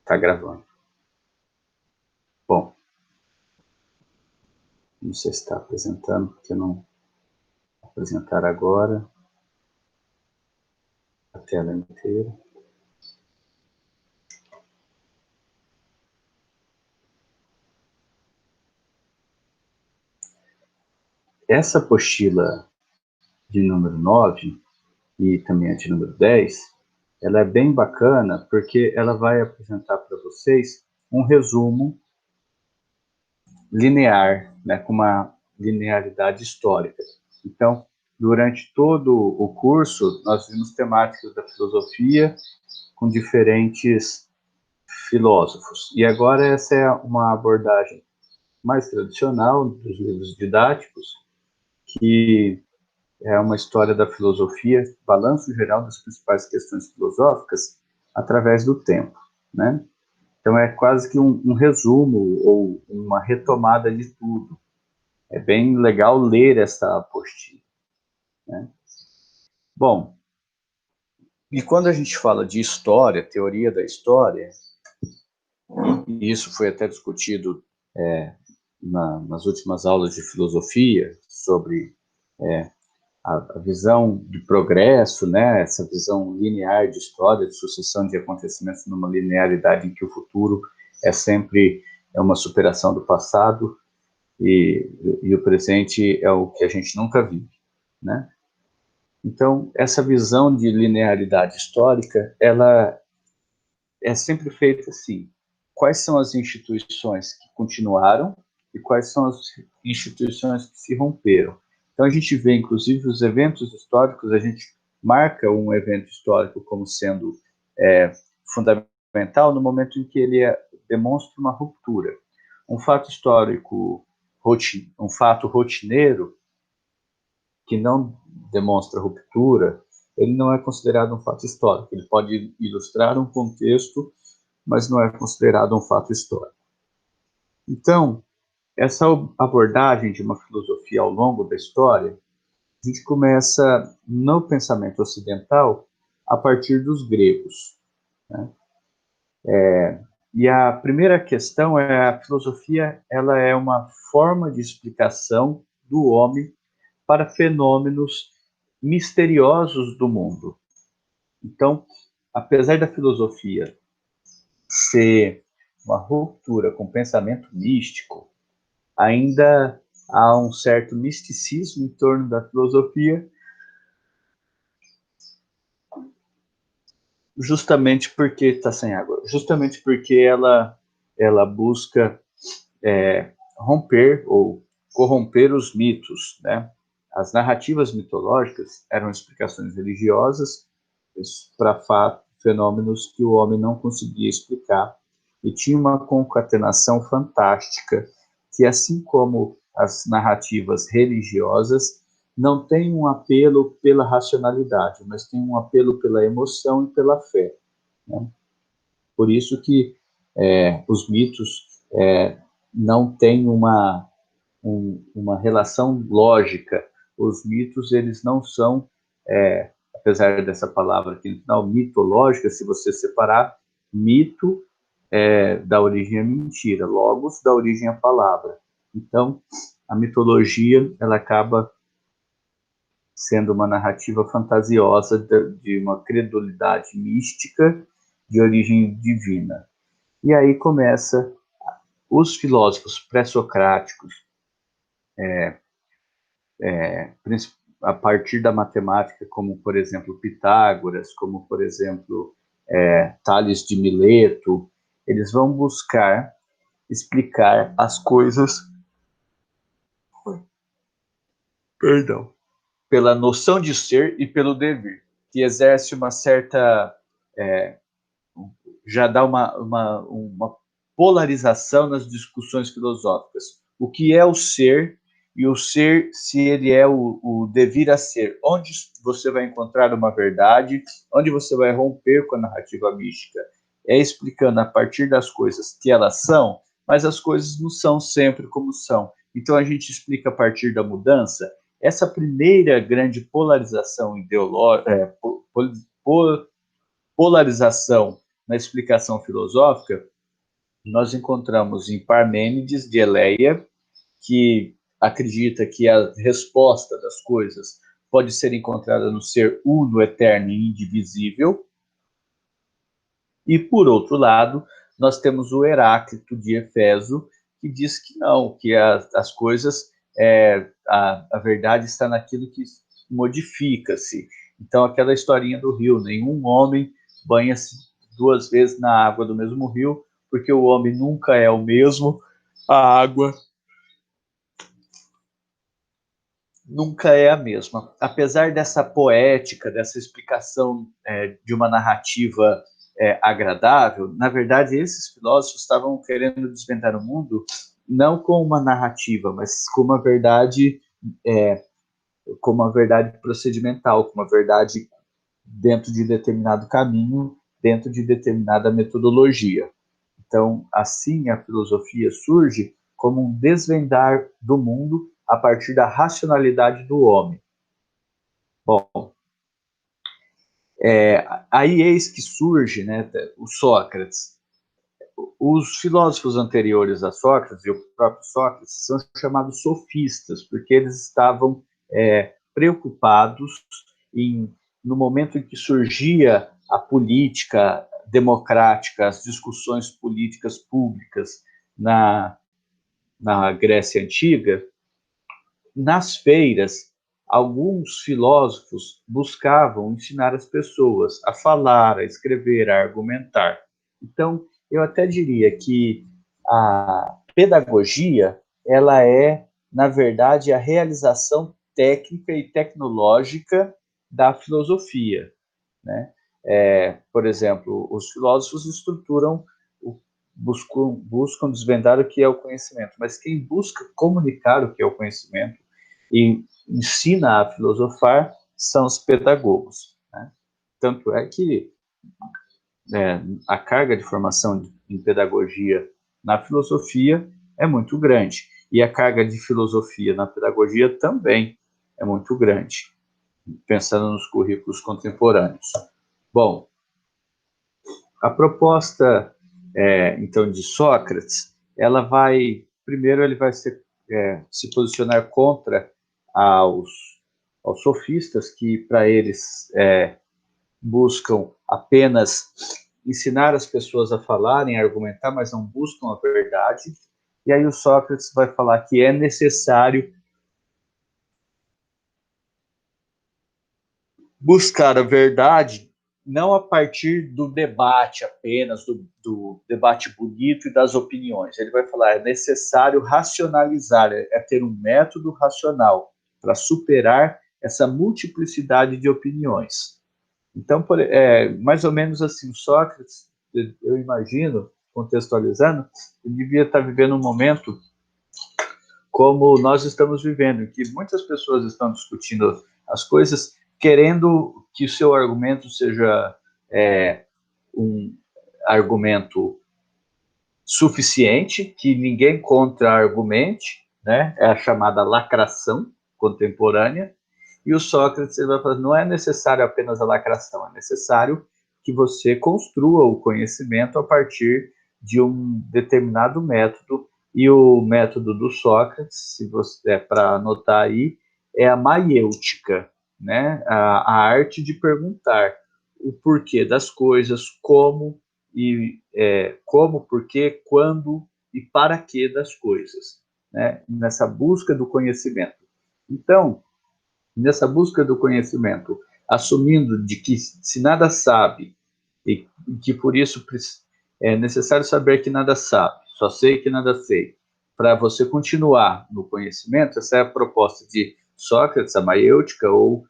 Tá gravando. Bom, não sei se está apresentando, porque não vou apresentar agora a tela inteira. Essa apostila de número 9 e também a de número 10, ela é bem bacana porque ela vai apresentar para vocês um resumo linear, né, com uma linearidade histórica. Então, durante todo o curso, nós vimos temáticas da filosofia com diferentes filósofos. E agora essa é uma abordagem mais tradicional dos livros didáticos, que é uma história da filosofia, balanço geral das principais questões filosóficas através do tempo, né? Então é quase que um resumo ou uma retomada de tudo. É bem legal ler essa apostila, né? Bom, e quando a gente fala de história, teoria da história, e isso foi até discutido nas últimas aulas de filosofia, sobre a visão de progresso, né, essa visão linear de história, de sucessão de acontecimentos numa linearidade em que o futuro é sempre uma superação do passado e o presente é o que a gente nunca vive, né? Então, essa visão de linearidade histórica, ela é sempre feita assim: quais são as instituições que continuaram e quais são as instituições que se romperam. Então a gente vê, inclusive, os eventos históricos, a gente marca um evento histórico como sendo fundamental no momento em que ele demonstra uma ruptura. Um fato histórico, um fato rotineiro, que não demonstra ruptura, ele não é considerado um fato histórico. Ele pode ilustrar um contexto, mas não é considerado um fato histórico. Então, essa abordagem de uma filosofia ao longo da história, a gente começa no pensamento ocidental a partir dos gregos, né? E a primeira questão é: a filosofia, ela é uma forma de explicação do homem para fenômenos misteriosos do mundo. Então, apesar da filosofia ser uma ruptura com o pensamento místico, ainda há um certo misticismo em torno da filosofia, justamente porque está sem água, justamente porque ela busca romper ou corromper os mitos, né? As narrativas mitológicas eram explicações religiosas para fenômenos que o homem não conseguia explicar, e tinha uma concatenação fantástica que, assim como as narrativas religiosas, não tem um apelo pela racionalidade, mas tem um apelo pela emoção e pela fé, né? Por isso que os mitos não têm uma relação lógica. Os mitos, eles não são, apesar dessa palavra aqui no final, mitológica, se você separar, mito da origem à mentira, logos da origem à palavra. Então, a mitologia, ela acaba sendo uma narrativa fantasiosa de uma credulidade mística de origem divina. E aí começa os filósofos pré-socráticos, a partir da matemática, como, por exemplo, Pitágoras, como, por exemplo, Tales de Mileto, eles vão buscar explicar as coisas, perdão, pela noção de ser e pelo dever, que exerce uma certa, já dá uma polarização nas discussões filosóficas. O que é o ser, e o ser, se ele é o devir a ser, onde você vai encontrar uma verdade, onde você vai romper com a narrativa mística. É explicando a partir das coisas que elas são, mas as coisas não são sempre como são. Então a gente explica a partir da mudança. Essa primeira grande polarização ideológica, polarização na explicação filosófica, nós encontramos em Parmênides de Eleia, que acredita que a resposta das coisas pode ser encontrada no ser uno, eterno e indivisível. E, por outro lado, nós temos o Heráclito de Éfeso, que diz que não, que as coisas, a verdade está naquilo que modifica-se. Então, aquela historinha do rio, nenhum homem banha-se 2 vezes na água do mesmo rio, porque o homem nunca é o mesmo, a água nunca é a mesma. Apesar dessa poética, dessa explicação de uma narrativa agradável, na verdade, esses filósofos estavam querendo desvendar o mundo não com uma narrativa, mas com uma verdade, procedimental, com uma verdade dentro de determinado caminho, dentro de determinada metodologia. Então, assim, a filosofia surge como um desvendar do mundo a partir da racionalidade do homem. Bom, aí eis que surge, né, o Sócrates. Os filósofos anteriores a Sócrates, e o próprio Sócrates, são chamados sofistas, porque eles estavam preocupados no momento em que surgia a política democrática, as discussões políticas públicas na Grécia Antiga, nas feiras, alguns filósofos buscavam ensinar as pessoas a falar, a escrever, a argumentar. Então, eu até diria que a pedagogia, ela é, na verdade, a realização técnica e tecnológica da filosofia, né? Por exemplo, os filósofos estruturam, buscam desvendar o que é o conhecimento, mas quem busca comunicar o que é o conhecimento e ensina a filosofar são os pedagogos, né? Tanto é que a carga de formação em pedagogia na filosofia é muito grande, e a carga de filosofia na pedagogia também é muito grande, pensando nos currículos contemporâneos. Bom, a proposta, então, de Sócrates, ela vai, primeiro ele vai se posicionar contra aos sofistas, que para eles buscam apenas ensinar as pessoas a falarem, a argumentar, mas não buscam a verdade. E aí o Sócrates vai falar que é necessário buscar a verdade não a partir do debate apenas, do debate bonito e das opiniões. Ele vai falar, é necessário racionalizar, ter um método racional para superar essa multiplicidade de opiniões. Então, mais ou menos assim, Sócrates, eu imagino, contextualizando, ele devia estar vivendo um momento como nós estamos vivendo, em que muitas pessoas estão discutindo as coisas, querendo que o seu argumento seja um argumento suficiente, que ninguém contra-argumente, né? É a chamada lacração contemporânea. E o Sócrates ele vai falar, não é necessário apenas a lacração, é necessário que você construa o conhecimento a partir de um determinado método. E o método do Sócrates, se você para anotar aí, é a maiêutica, né? A arte de perguntar o porquê das coisas, como, porquê, quando e para que das coisas, né? Nessa busca do conhecimento. Então, nessa busca do conhecimento, assumindo de que se nada sabe e que por isso é necessário saber que nada sabe, só sei que nada sei, para você continuar no conhecimento, essa é a proposta de Sócrates, a maiêutica, ou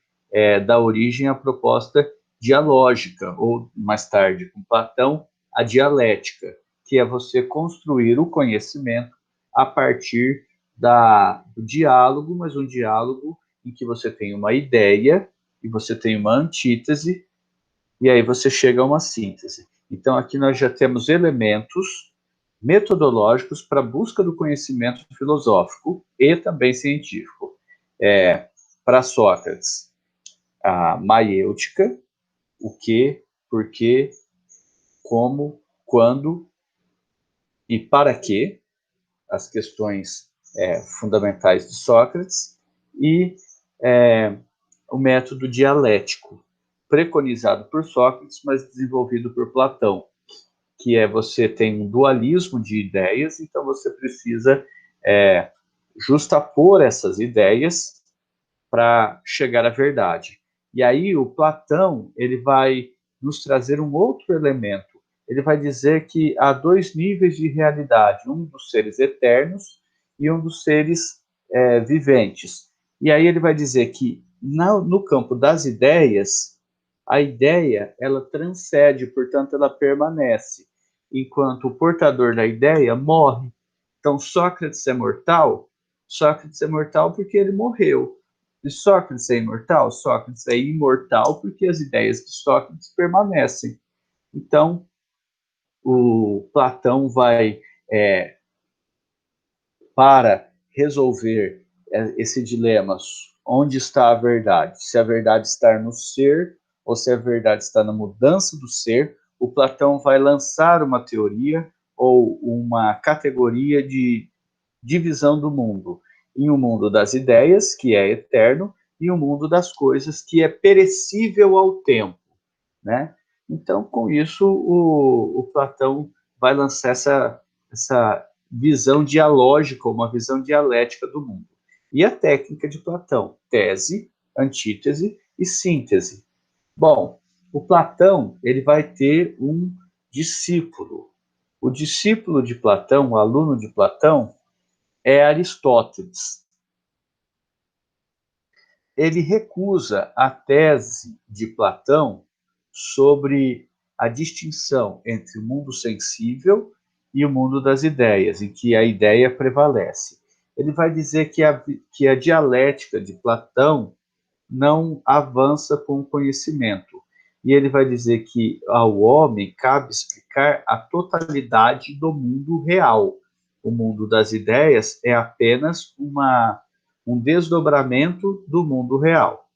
da origem à proposta dialógica, ou mais tarde, com Platão, a dialética, que é você construir o conhecimento a partir do diálogo, mas um diálogo em que você tem uma ideia e você tem uma antítese, e aí você chega a uma síntese. Então, aqui nós já temos elementos metodológicos para a busca do conhecimento filosófico e também científico. Para Sócrates, a maiêutica, o que, por quê, como, quando e para quê, as questões fundamentais de Sócrates, e o método dialético, preconizado por Sócrates, mas desenvolvido por Platão, que você tem um dualismo de ideias, então você precisa justapor essas ideias para chegar à verdade. E aí o Platão ele vai nos trazer um outro elemento. Ele vai dizer que há dois níveis de realidade, um dos seres eternos e um dos seres viventes. E aí ele vai dizer que no campo das ideias, a ideia ela transcende, portanto ela permanece, enquanto o portador da ideia morre. Então Sócrates é mortal? Sócrates é mortal porque ele morreu. E Sócrates é imortal? Sócrates é imortal porque as ideias de Sócrates permanecem. Então, o Platão vai, para resolver esse dilema, onde está a verdade? Se a verdade está no ser ou se a verdade está na mudança do ser, o Platão vai lançar uma teoria ou uma categoria de divisão do mundo em um mundo das ideias, que é eterno, e um mundo das coisas, que é perecível ao tempo, né? Então, com isso, o Platão vai lançar essa visão dialógica, uma visão dialética do mundo. E a técnica de Platão, tese, antítese e síntese. Bom, o Platão ele vai ter um discípulo. O discípulo de Platão, o aluno de Platão, é Aristóteles. Ele recusa a tese de Platão sobre a distinção entre o mundo sensível e o mundo das ideias, em que a ideia prevalece. Ele vai dizer que a dialética de Platão não avança com o conhecimento. E ele vai dizer que ao homem cabe explicar a totalidade do mundo real. O mundo das ideias é apenas um desdobramento do mundo real.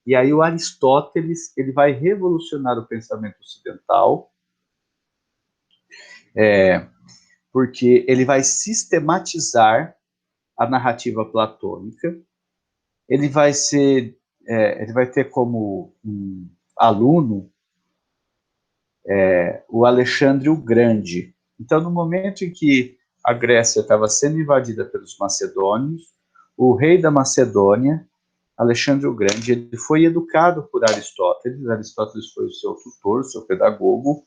E aí o Aristóteles ele vai revolucionar o pensamento ocidental, porque ele vai sistematizar a narrativa platônica. Ele vai ter como um aluno o Alexandre o Grande. Então, no momento em que a Grécia estava sendo invadida pelos macedônios, o rei da Macedônia, Alexandre o Grande, ele foi educado por Aristóteles. Aristóteles foi o seu tutor, o seu pedagogo,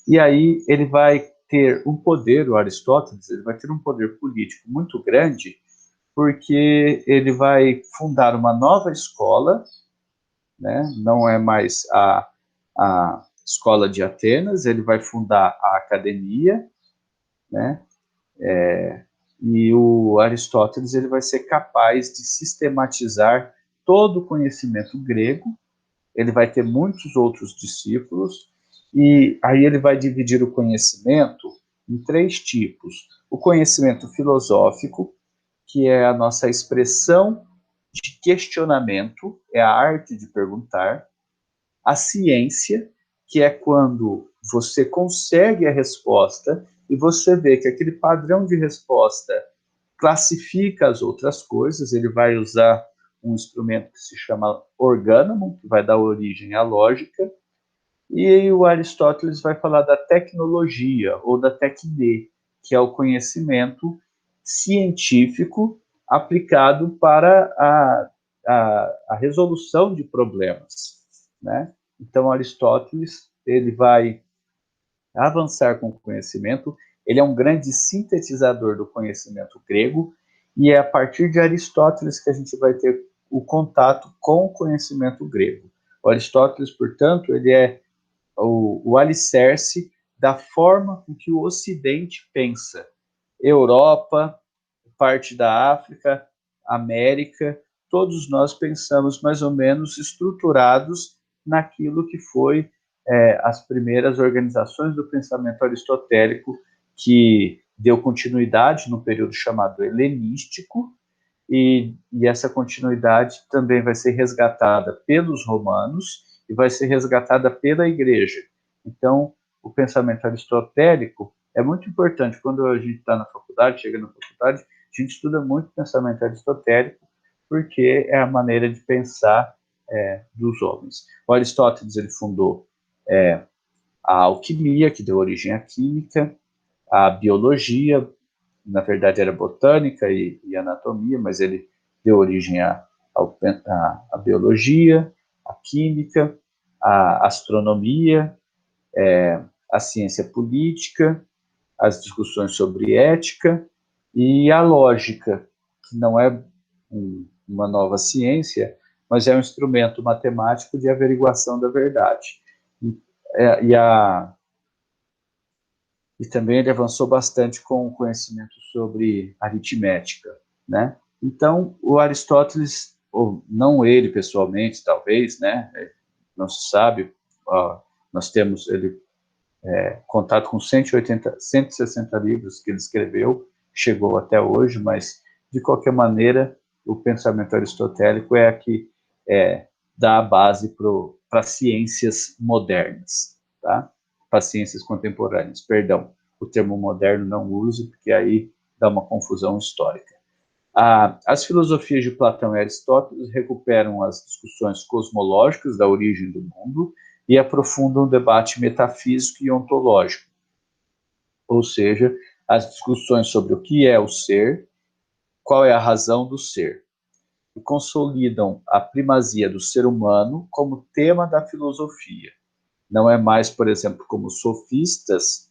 e aí ele vai ter um poder, o Aristóteles, ele vai ter um poder político muito grande, porque ele vai fundar uma nova escola, né? Não é mais a escola de Atenas, ele vai fundar a academia, né? E o Aristóteles ele vai ser capaz de sistematizar todo o conhecimento grego, ele vai ter muitos outros discípulos, e aí ele vai dividir o conhecimento em três tipos. O conhecimento filosófico, que é a nossa expressão de questionamento, é a arte de perguntar. A ciência, que é quando você consegue a resposta e você vê que aquele padrão de resposta classifica as outras coisas, ele vai usar um instrumento que se chama orgânamo, que vai dar origem à lógica, e o Aristóteles vai falar da tecnologia, ou da tecne, que é o conhecimento científico aplicado para a resolução de problemas, né? Então, Aristóteles ele vai avançar com o conhecimento, ele é um grande sintetizador do conhecimento grego, e é a partir de Aristóteles que a gente vai ter o contato com o conhecimento grego. O Aristóteles, portanto, ele é o alicerce da forma com que o Ocidente pensa. Europa, parte da África, América, todos nós pensamos mais ou menos estruturados naquilo que foi as primeiras organizações do pensamento aristotélico, que deu continuidade no período chamado helenístico, e essa continuidade também vai ser resgatada pelos romanos e vai ser resgatada pela igreja. Então, o pensamento aristotélico é muito importante. Quando a gente está na faculdade, chega na faculdade, a gente estuda muito pensamento aristotélico, porque é a maneira de pensar dos homens. O Aristóteles ele fundou a alquimia, que deu origem à química, a biologia, na verdade era botânica e anatomia, mas ele deu origem à biologia, à química, à astronomia, à ciência política, as discussões sobre ética e a lógica, que não é uma nova ciência, mas é um instrumento matemático de averiguação da verdade. E também ele avançou bastante com o conhecimento sobre aritmética, né? Então, o Aristóteles, ou não ele pessoalmente, talvez, né? Não se sabe, nós temos ele contato com 160 livros que ele escreveu, chegou até hoje, mas, de qualquer maneira, o pensamento aristotélico é a que dá a base para ciências modernas, tá? Para ciências contemporâneas, perdão, o termo moderno não uso, porque aí dá uma confusão histórica. As filosofias de Platão e Aristóteles recuperam as discussões cosmológicas da origem do mundo e aprofundam o debate metafísico e ontológico, ou seja, as discussões sobre o que é o ser, qual é a razão do ser, e consolidam a primazia do ser humano como tema da filosofia. Não é mais, por exemplo, como sofistas,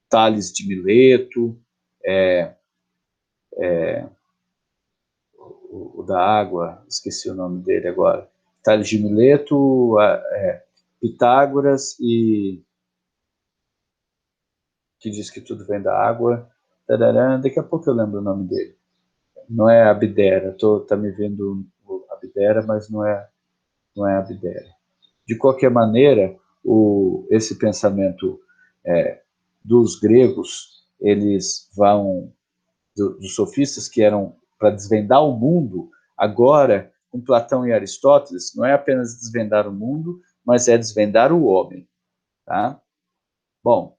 Tales de Mileto, o da água, esqueci o nome dele agora, Tales de Mileto, Pitágoras e que diz que tudo vem da água. Tarará, daqui a pouco eu lembro o nome dele. Não é Abdera, tá me vendo Abdera, mas não é Abdera. De qualquer maneira, esse pensamento dos gregos, eles vão dos sofistas que eram para desvendar o mundo, agora com Platão e Aristóteles, não é apenas desvendar o mundo, mas é desvendar o homem, tá? Bom,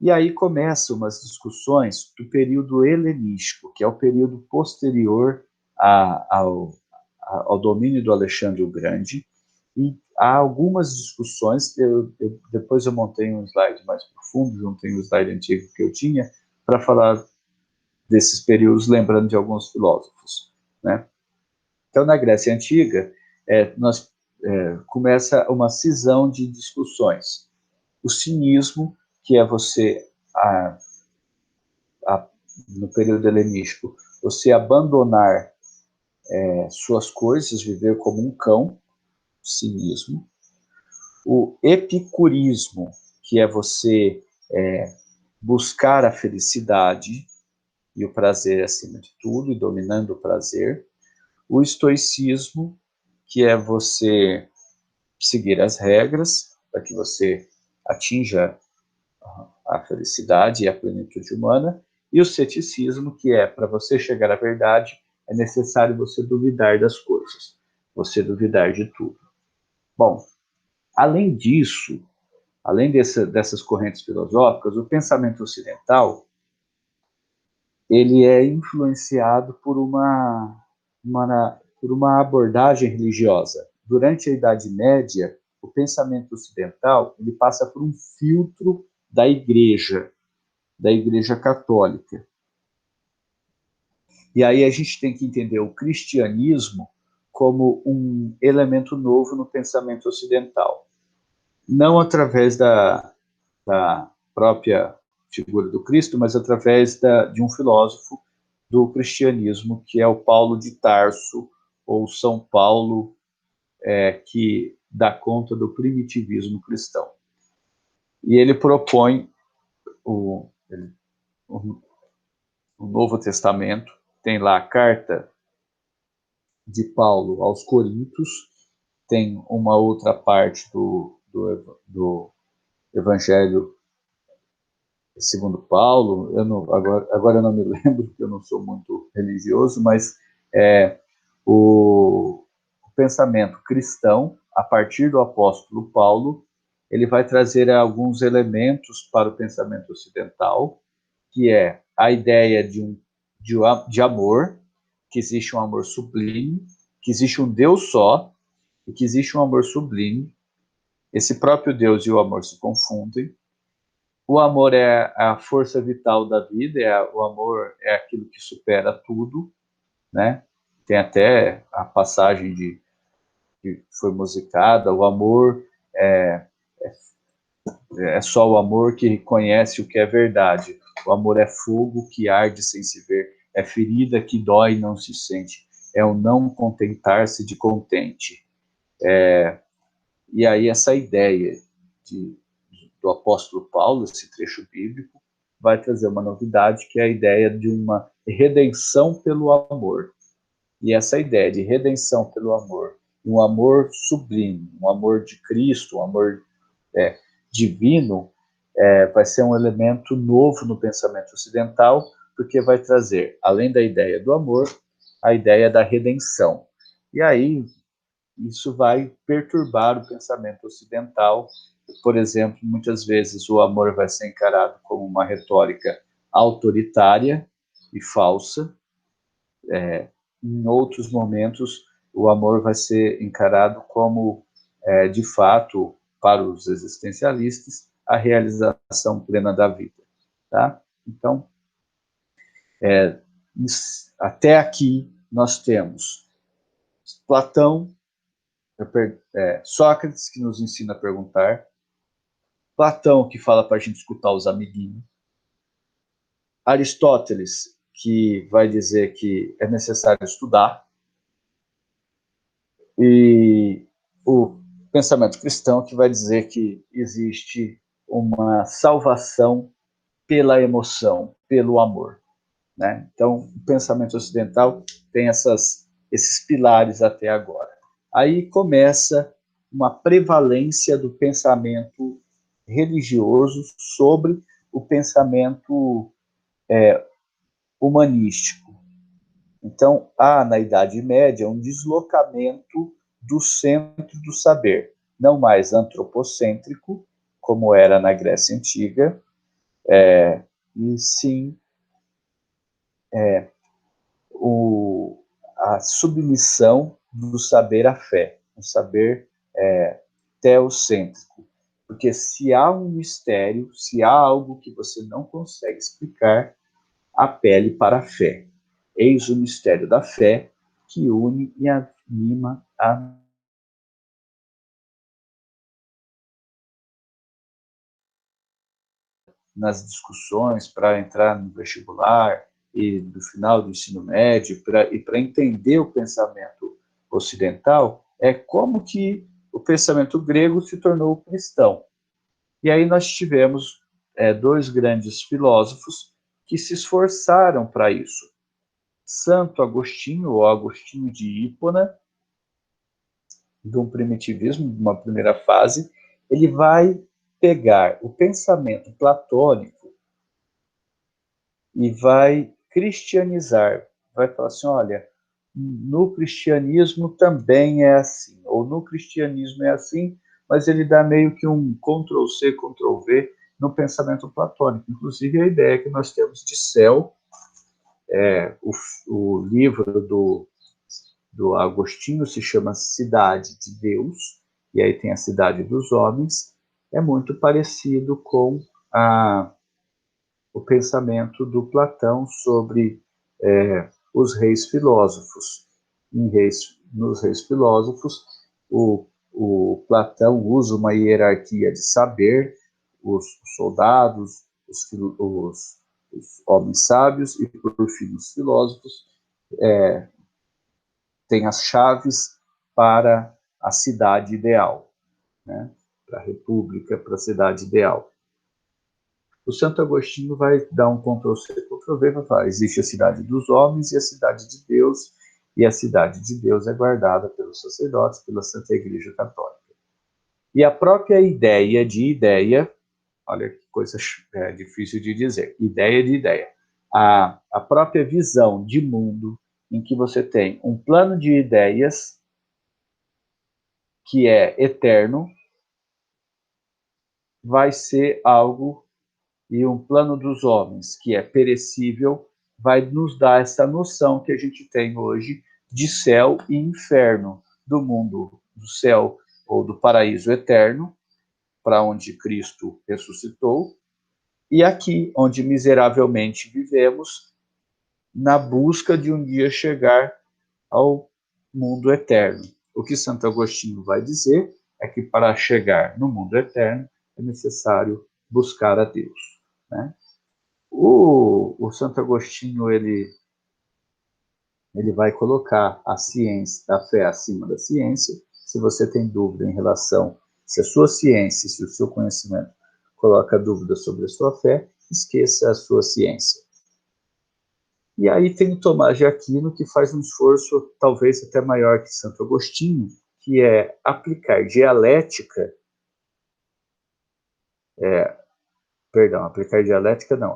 e aí começam umas discussões do período helenístico, que é o período posterior ao domínio do Alexandre o Grande, e há algumas discussões, depois eu montei um slide mais profundo, juntei um slide antigo que eu tinha, para falar desses períodos, lembrando de alguns filósofos, né? Então, na Grécia Antiga, começa uma cisão de discussões. O cinismo, que é você, no período helenístico, você abandonar suas coisas, viver como um cão, cinismo. O epicurismo, que é você buscar a felicidade e o prazer acima de tudo, e dominando o prazer. O estoicismo, que é você seguir as regras para que você atinja a felicidade e a plenitude humana. E o ceticismo, que é para você chegar à verdade, é necessário você duvidar das coisas, você duvidar de tudo. Bom, além disso, além dessas correntes filosóficas, o pensamento ocidental ele é influenciado por uma abordagem religiosa. Durante a Idade Média, o pensamento ocidental ele passa por um filtro da Igreja Católica. E aí a gente tem que entender o cristianismo como um elemento novo no pensamento ocidental. Não através da própria figura do Cristo, mas através de um filósofo do cristianismo, que é o Paulo de Tarso, ou São Paulo, que dá conta do primitivismo cristão. E ele propõe o Novo Testamento, tem lá a carta de Paulo aos Coríntios, tem uma outra parte do Evangelho segundo Paulo, agora eu não me lembro, porque eu não sou muito religioso, mas o pensamento cristão, a partir do apóstolo Paulo, ele vai trazer alguns elementos para o pensamento ocidental, que é a ideia de amor, que existe um amor sublime, que existe um Deus só, e que existe um amor sublime. Esse próprio Deus e o amor se confundem. O amor é a força vital da vida, o amor é aquilo que supera tudo, né? Tem até a passagem que foi musicada, o amor é só o amor que reconhece o que é verdade. O amor é fogo que arde sem se ver, é ferida que dói e não se sente, é o não contentar-se de contente. E aí essa ideia do apóstolo Paulo, esse trecho bíblico, vai trazer uma novidade, que é a ideia de uma redenção pelo amor. E essa ideia de redenção pelo amor, um amor sublime, um amor de Cristo, um amor divino, vai ser um elemento novo no pensamento ocidental, porque vai trazer, além da ideia do amor, a ideia da redenção. E aí, isso vai perturbar o pensamento ocidental. Por exemplo, muitas vezes o amor vai ser encarado como uma retórica autoritária e falsa. Em outros momentos, o amor vai ser encarado como, de fato, para os existencialistas, a realização plena da vida. Tá? Então, até aqui nós temos Platão, Sócrates, que nos ensina a perguntar, Platão, que fala para a gente escutar os amiguinhos, Aristóteles, que vai dizer que é necessário estudar, e o pensamento cristão, que vai dizer que existe uma salvação pela emoção, pelo amor. Né? Então, o pensamento ocidental tem esses pilares até agora. Aí começa uma prevalência do pensamento religioso sobre o pensamento humanístico. Então, há na Idade Média um deslocamento do centro do saber, não mais antropocêntrico, como era na Grécia Antiga, e sim a submissão do saber à fé, um saber teocêntrico. Porque se há um mistério, se há algo que você não consegue explicar, apele para a fé. Eis o mistério da fé que une e anima a nas discussões para entrar no vestibular e no final do ensino médio, para entender o pensamento ocidental, é como que o pensamento grego se tornou cristão. E aí nós tivemos dois grandes filósofos que se esforçaram para isso. Santo Agostinho, ou Agostinho de Hipona, de um primitivismo, de uma primeira fase, ele vai pegar o pensamento platônico e vai cristianizar, vai falar assim, olha, no cristianismo também é assim, ou no cristianismo é assim, mas ele dá meio que um Ctrl+C, Ctrl+V no pensamento platônico. Inclusive a ideia que nós temos de céu, o livro do Agostinho se chama Cidade de Deus, e aí tem a Cidade dos Homens, é muito parecido com o pensamento do Platão sobre os reis filósofos. Nos reis filósofos, o Platão usa uma hierarquia de saber, os soldados, os homens sábios e, por fim, os filósofos têm as chaves para a cidade ideal, né? Para a república, para a cidade ideal. O Santo Agostinho vai dar um Ctrl+C, Ctrl+V e vai falar, existe a cidade dos homens e a cidade de Deus, e a cidade de Deus é guardada pelos sacerdotes, pela Santa Igreja Católica. E a própria ideia de ideia, olha que coisa difícil de dizer, ideia de ideia, a própria visão de mundo em que você tem um plano de ideias que é eterno, vai ser algo, e um plano dos homens que é perecível, vai nos dar essa noção que a gente tem hoje de céu e inferno, do mundo do céu ou do paraíso eterno, para onde Cristo ressuscitou, e aqui, onde miseravelmente vivemos, na busca de um dia chegar ao mundo eterno. O que Santo Agostinho vai dizer é que para chegar no mundo eterno é necessário buscar a Deus, né? O Santo Agostinho ele vai colocar a ciência, a fé acima da ciência. Se você tem dúvida em relação se a sua ciência, se o seu conhecimento coloca dúvida sobre a sua fé, esqueça a sua ciência. E aí tem o Tomás de Aquino, que faz um esforço talvez até maior que Santo Agostinho, que é aplicar dialética,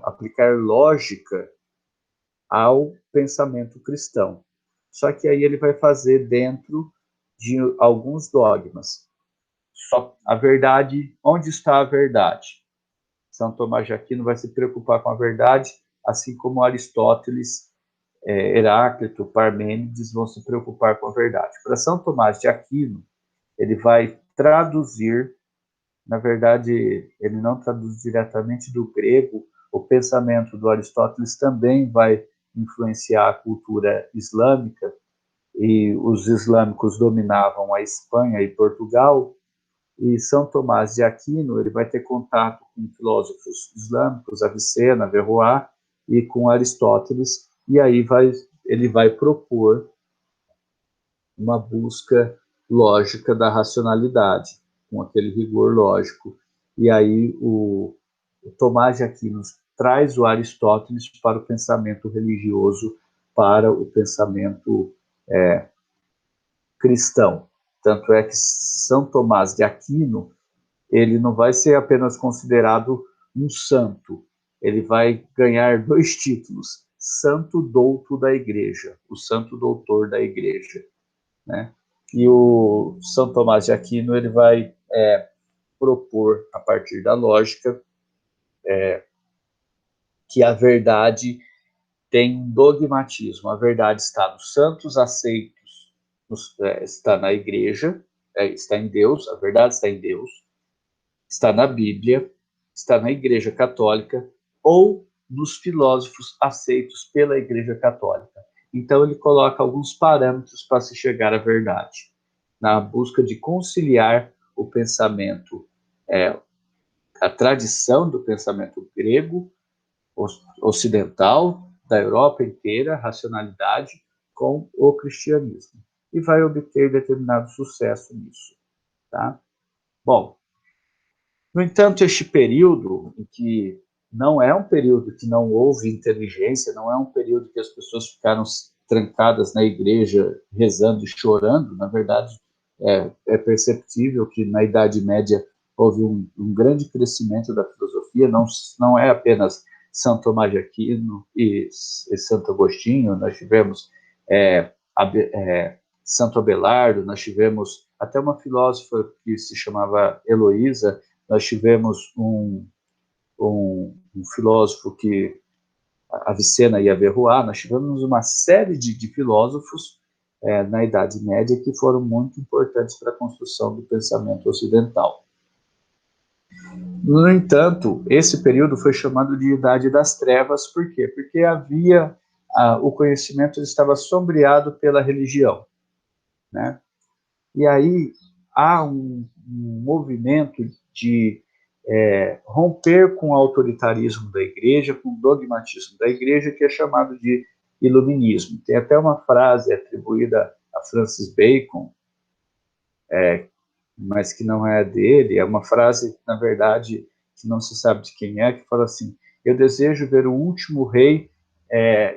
aplicar lógica ao pensamento cristão. Só que aí ele vai fazer dentro de alguns dogmas. Só a verdade, onde está a verdade? São Tomás de Aquino vai se preocupar com a verdade, assim como Aristóteles, Heráclito, Parmênides vão se preocupar com a verdade. Para São Tomás de Aquino, ele vai traduzir, na verdade, ele não traduz diretamente do grego, o pensamento do Aristóteles também vai influenciar a cultura islâmica, e os islâmicos dominavam a Espanha e Portugal, e São Tomás de Aquino ele vai ter contato com filósofos islâmicos, Avicena, Averroes, e com Aristóteles, e aí ele vai propor uma busca lógica da racionalidade, com aquele rigor lógico. E aí o Tomás de Aquino traz o Aristóteles para o pensamento religioso, para o pensamento cristão. Tanto é que São Tomás de Aquino ele não vai ser apenas considerado um santo, ele vai ganhar 2 títulos: Santo Douto da Igreja, o Santo Doutor da Igreja, né? E o São Tomás de Aquino ele vai propor, a partir da lógica, que a verdade tem um dogmatismo. A verdade está nos santos aceitos, está na Igreja, está em Deus, a verdade está em Deus, está na Bíblia, está na Igreja Católica ou nos filósofos aceitos pela Igreja Católica. Então ele coloca alguns parâmetros para se chegar à verdade, na busca de conciliar o pensamento, a tradição do pensamento grego, ocidental, da Europa inteira, racionalidade, com o cristianismo. E vai obter determinado sucesso nisso. Tá? Bom, no entanto, este período, em que não é um período que não houve inteligência, não é um período que as pessoas ficaram trancadas na igreja rezando e chorando, na verdade, é perceptível que na Idade Média houve um grande crescimento da filosofia, não é apenas São Tomás de Aquino e Santo Agostinho, nós tivemos Santo Abelardo, nós tivemos até uma filósofa que se chamava Heloísa, nós tivemos um filósofo que, Avicena e Averroes, nós tivemos uma série de filósofos na Idade Média que foram muito importantes para a construção do pensamento ocidental. No entanto, esse período foi chamado de Idade das Trevas, por quê? Porque havia, o conhecimento estava sombreado pela religião, né? E aí há um movimento de romper com o autoritarismo da igreja, com o dogmatismo da igreja, que é chamado de iluminismo. Tem até uma frase atribuída a Francis Bacon, mas que não é dele, é uma frase, na verdade, que não se sabe de quem é, que fala assim: eu desejo ver o último rei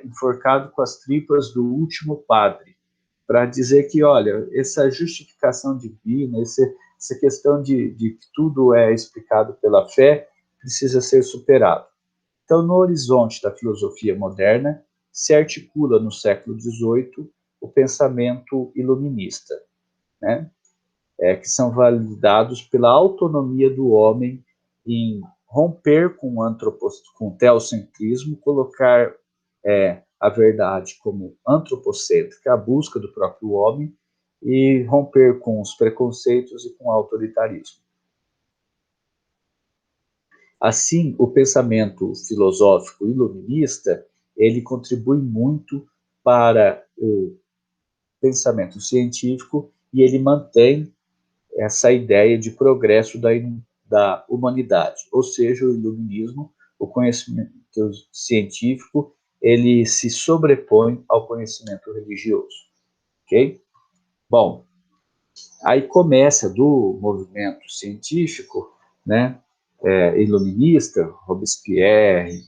enforcado com as tripas do último padre, para dizer que, olha, essa justificação divina, essa questão de que tudo é explicado pela fé, precisa ser superado. Então, no horizonte da filosofia moderna, se articula no século XVIII o pensamento iluminista, né? Que são validados pela autonomia do homem em romper com o teocentrismo, colocar a verdade como antropocêntrica, a busca do próprio homem, e romper com os preconceitos e com o autoritarismo. Assim, o pensamento filosófico iluminista, ele contribui muito para o pensamento científico e ele mantém essa ideia de progresso da humanidade, ou seja, o iluminismo, o conhecimento científico, ele se sobrepõe ao conhecimento religioso, ok? Bom, aí começa do movimento científico, né, iluminista, Robespierre,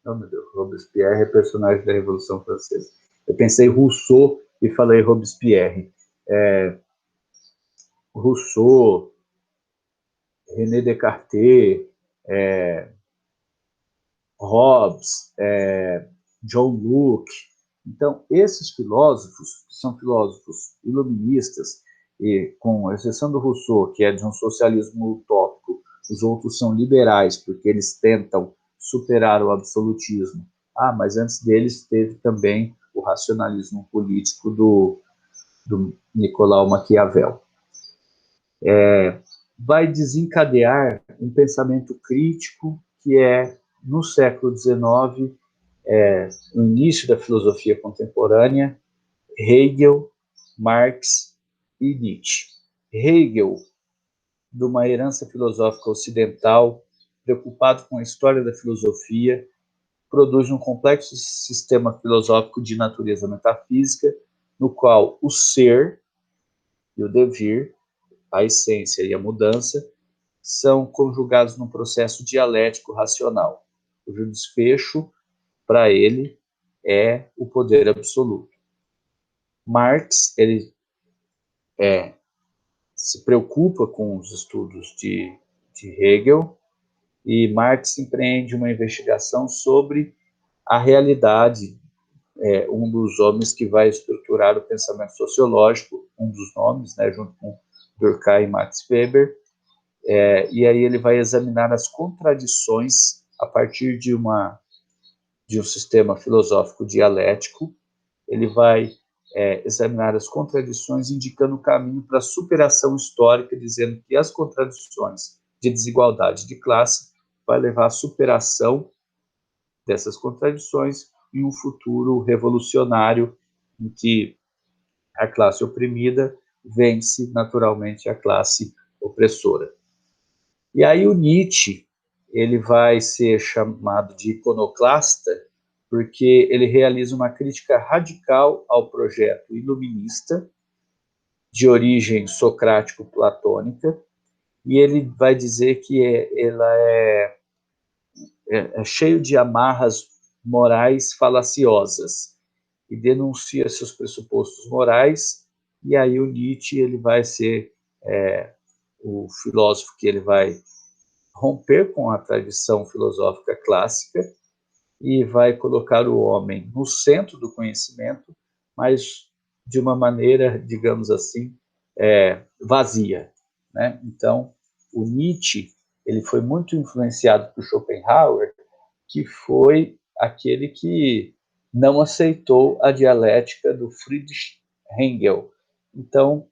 oh meu Deus, Robespierre é personagem da Revolução Francesa. Eu pensei Rousseau e falei Robespierre. Rousseau, René Descartes, Hobbes, John Locke. Então, esses filósofos, que são filósofos iluministas, e com exceção do Rousseau, que é de um socialismo utópico, os outros são liberais, porque eles tentam superar o absolutismo. Mas antes deles teve também o racionalismo político do Nicolau Maquiavel. Vai desencadear um pensamento crítico que no século XIX, no início da filosofia contemporânea, Hegel, Marx e Nietzsche. Hegel, de uma herança filosófica ocidental, preocupado com a história da filosofia, produz um complexo sistema filosófico de natureza metafísica, no qual o ser e o devir, a essência e a mudança, são conjugados num processo dialético racional, cujo desfecho, para ele, é o poder absoluto. Marx, ele se preocupa com os estudos de Hegel, e Marx empreende uma investigação sobre a realidade, um dos homens que vai estruturar o pensamento sociológico, um dos nomes, né, junto com Durkheim e Max Weber, e aí ele vai examinar as contradições a partir de um sistema filosófico dialético. Ele vai examinar as contradições, indicando o caminho para a superação histórica, dizendo que as contradições de desigualdade de classe vai levar à superação dessas contradições em um futuro revolucionário em que a classe oprimida vence naturalmente a classe opressora. E aí o Nietzsche, ele vai ser chamado de iconoclasta porque ele realiza uma crítica radical ao projeto iluminista de origem socrático-platônica, e ele vai dizer que ela é cheio de amarras morais falaciosas, e denuncia seus pressupostos morais, e aí o Nietzsche ele vai ser o filósofo que ele vai romper com a tradição filosófica clássica e vai colocar o homem no centro do conhecimento, mas de uma maneira, digamos assim, vazia, né? Então, o Nietzsche ele foi muito influenciado por Schopenhauer, que foi aquele que não aceitou a dialética do Friedrich Hegel. Então,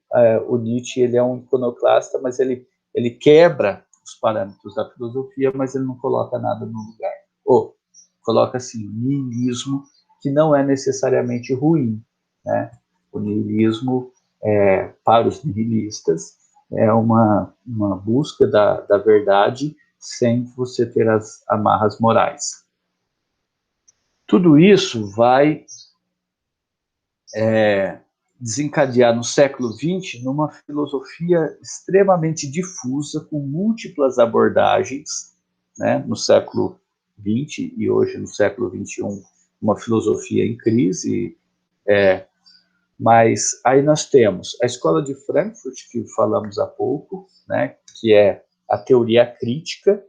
o Nietzsche ele é um iconoclasta, mas ele quebra os parâmetros da filosofia, mas ele não coloca nada no lugar. Ou coloca assim, niilismo, que não é necessariamente ruim, né? O niilismo, para os nihilistas, é uma busca da verdade sem você ter as amarras morais. Tudo isso vai desencadear no século XX numa filosofia extremamente difusa, com múltiplas abordagens, né? No século XX e hoje no século XXI, uma filosofia em crise, mas aí nós temos a Escola de Frankfurt, que falamos há pouco, né? Que é a teoria crítica.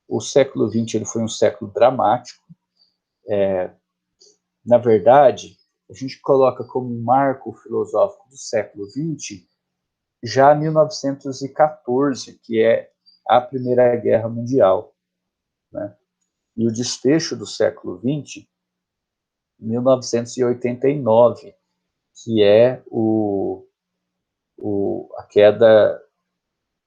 O século XX ele foi um século dramático. Na verdade, a gente coloca como um marco filosófico do século XX já 1914, que é à Primeira Guerra Mundial, né? E o desfecho do século XX, 1989, que é a queda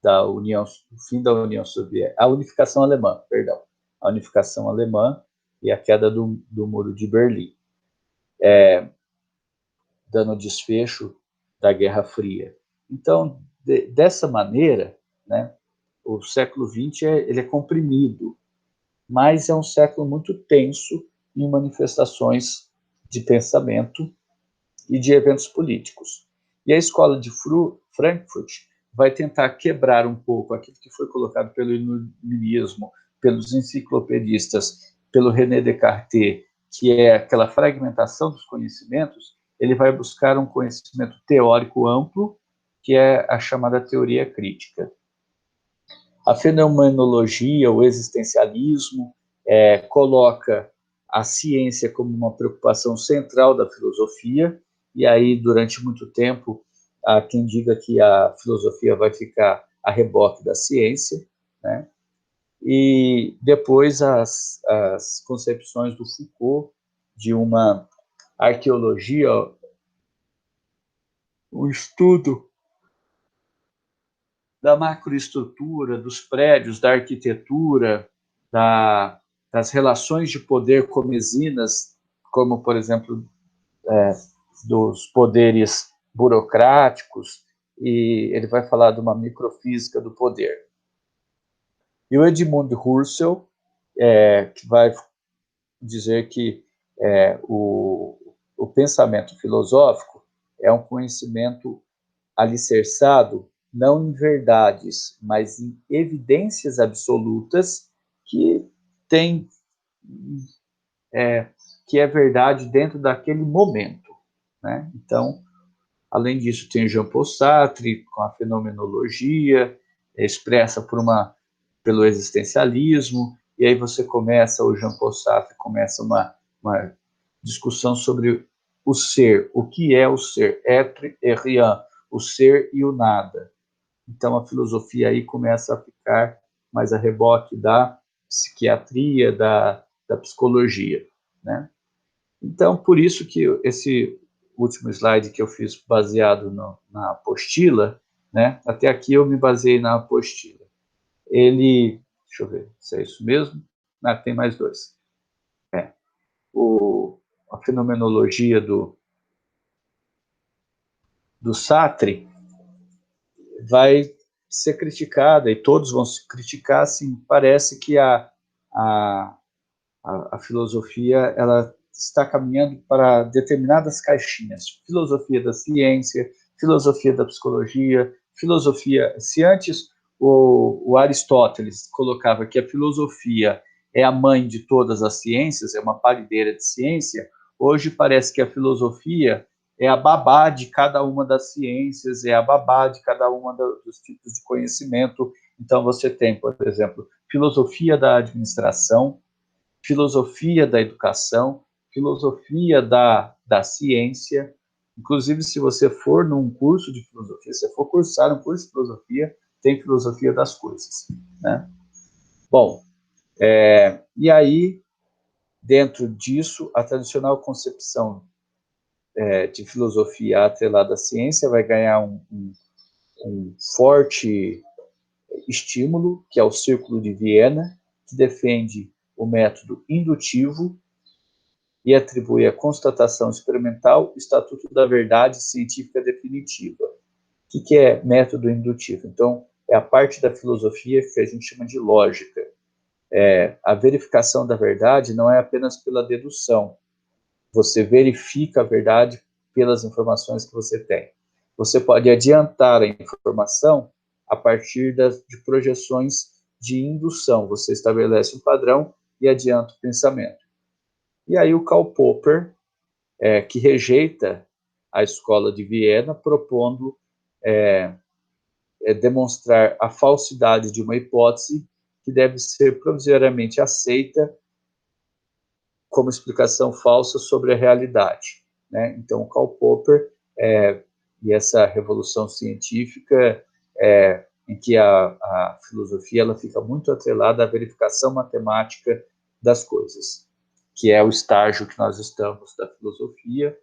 da União, o fim da União Soviética, a unificação alemã, perdão, a unificação alemã e a queda do Muro de Berlim, dando desfecho da Guerra Fria. Então, dessa maneira, né, o século XX ele é comprimido, mas é um século muito tenso em manifestações de pensamento e de eventos políticos. E a escola de Frankfurt vai tentar quebrar um pouco aquilo que foi colocado pelo iluminismo, pelos enciclopedistas, pelo René Descartes, que é aquela fragmentação dos conhecimentos. Ele vai buscar um conhecimento teórico amplo, que é a chamada teoria crítica. A fenomenologia, o existencialismo, coloca a ciência como uma preocupação central da filosofia, e aí, durante muito tempo, há quem diga que a filosofia vai ficar a reboque da ciência, né? E depois as concepções do Foucault de uma arqueologia, um estudo da macroestrutura, dos prédios, da arquitetura, das relações de poder comesinas, como, por exemplo, dos poderes burocráticos, e ele vai falar de uma microfísica do poder. E o Edmund Husserl, que vai dizer que o pensamento filosófico é um conhecimento alicerçado não em verdades, mas em evidências absolutas que tem que é verdade dentro daquele momento, né? Então, além disso, tem Jean-Paul Sartre com a fenomenologia expressa pelo existencialismo, e aí o Jean-Paul Sartre começa uma discussão sobre o ser, o que é o ser, être et rien, o ser e o nada. Então a filosofia aí começa a ficar mais a reboque da psiquiatria, da psicologia, né? Então, por isso que esse último slide que eu fiz baseado na apostila, né? Até aqui eu me baseei na apostila. Deixa eu ver se é isso mesmo. Tem mais dois. A fenomenologia do Sartre vai ser criticada, e todos vão se criticar, assim, parece que a filosofia ela está caminhando para determinadas caixinhas. Filosofia da ciência, filosofia da psicologia, filosofia... Se antes o Aristóteles colocava que a filosofia é a mãe de todas as ciências, é uma parideira de ciência, hoje parece que a filosofia é a babá de cada uma das ciências, é a babá de cada uma dos tipos de conhecimento. Então, você tem, por exemplo, filosofia da administração, filosofia da educação, filosofia da ciência. Inclusive, se você for num curso de filosofia, se for cursar um curso de filosofia, tem filosofia das coisas, né? Bom, e aí, dentro disso, a tradicional concepção de filosofia atrelada à ciência vai ganhar um forte estímulo, que é o Círculo de Viena, que defende o método indutivo e atribui à constatação experimental o estatuto da verdade científica definitiva. O que é método indutivo? Então, é a parte da filosofia que a gente chama de lógica. A verificação da verdade não é apenas pela dedução. Você verifica a verdade pelas informações que você tem. Você pode adiantar a informação a partir de projeções de indução. Você estabelece um padrão e adianta o pensamento. E aí o Karl Popper, que rejeita a escola de Viena, propondo demonstrar a falsidade de uma hipótese que deve ser provisoriamente aceita como explicação falsa sobre a realidade, né? Então, o Karl Popper e essa revolução científica em que a filosofia ela fica muito atrelada à verificação matemática das coisas, que é o estágio que nós estamos da filosofia.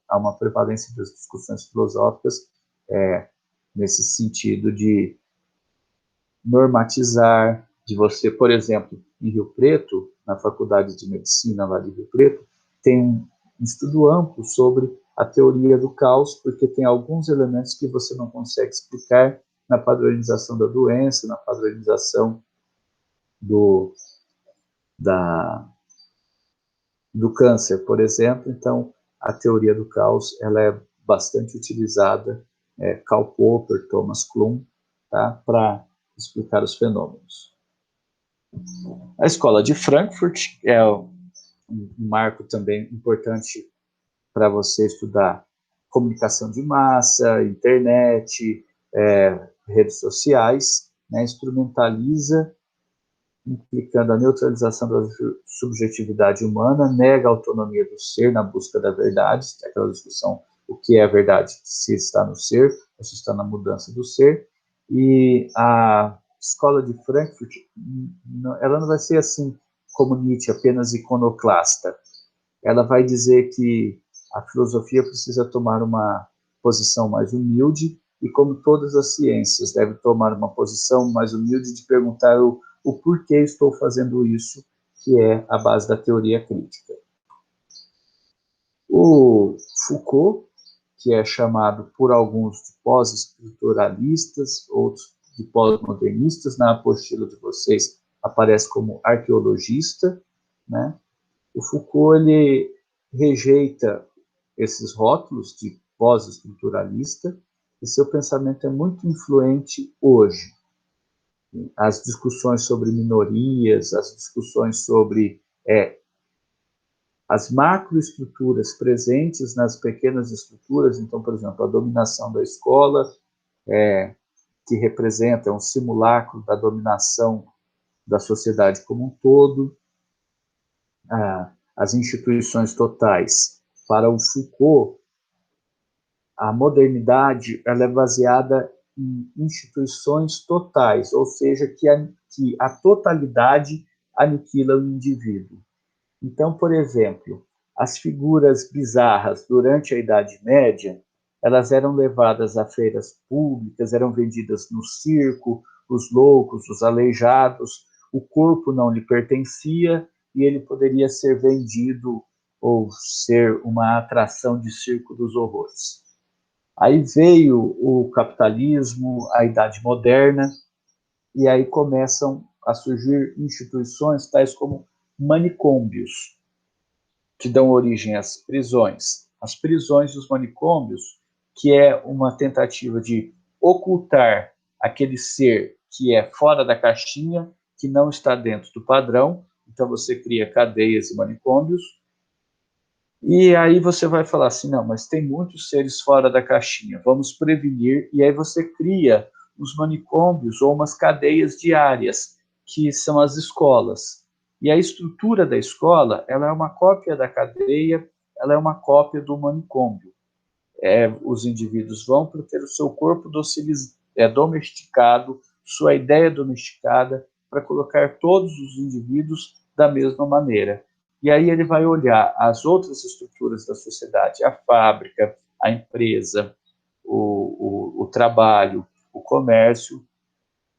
Há uma prevalência das discussões filosóficas nesse sentido de normatizar, de você, por exemplo, em Rio Preto, na Faculdade de Medicina lá de Rio Preto, tem um estudo amplo sobre a teoria do caos, porque tem alguns elementos que você não consegue explicar na padronização da doença, na padronização do câncer, por exemplo. Então, a teoria do caos ela é bastante utilizada, Karl Popper, Thomas Kuhn, tá, para explicar os fenômenos. A escola de Frankfurt é um marco também importante para você estudar comunicação de massa, internet, redes sociais, né, instrumentaliza, implicando a neutralização da subjetividade humana, nega a autonomia do ser na busca da verdade, aquela discussão, o que é a verdade, se está no ser, ou se está na mudança do ser. E a escola de Frankfurt, ela não vai ser assim como Nietzsche, apenas iconoclasta. Ela vai dizer que a filosofia precisa tomar uma posição mais humilde e, como todas as ciências, deve tomar uma posição mais humilde de perguntar o porquê estou fazendo isso, que é a base da teoria crítica. O Foucault, que é chamado por alguns de pós-estruturalistas, outros de pós-modernistas, na apostila de vocês aparece como arqueologista, né? O Foucault ele rejeita esses rótulos de pós-estruturalista e seu pensamento é muito influente hoje. As discussões sobre minorias, as discussões sobre as macroestruturas presentes nas pequenas estruturas, então, por exemplo, a dominação da escola, que representa um simulacro da dominação da sociedade como um todo, as instituições totais. Para o Foucault, a modernidade ela é baseada em instituições totais, ou seja, que a totalidade aniquila o indivíduo. Então, por exemplo, as figuras bizarras durante a Idade Média, elas eram levadas a feiras públicas, eram vendidas no circo, os loucos, os aleijados, o corpo não lhe pertencia e ele poderia ser vendido ou ser uma atração de circo dos horrores. Aí veio o capitalismo, a Idade Moderna, e aí começam a surgir instituições tais como manicômios, que dão origem às prisões. As prisões e os manicômios, que é uma tentativa de ocultar aquele ser que é fora da caixinha, que não está dentro do padrão. Então você cria cadeias e manicômios, e aí você vai falar assim, não, mas tem muitos seres fora da caixinha, vamos prevenir, e aí você cria os manicômios ou umas cadeias diárias, que são as escolas. E a estrutura da escola, ela é uma cópia da cadeia, ela é uma cópia do manicômio. Os indivíduos vão para ter o seu corpo domesticado, sua ideia domesticada, para colocar todos os indivíduos da mesma maneira. E aí ele vai olhar as outras estruturas da sociedade, a fábrica, a empresa, o trabalho, o comércio,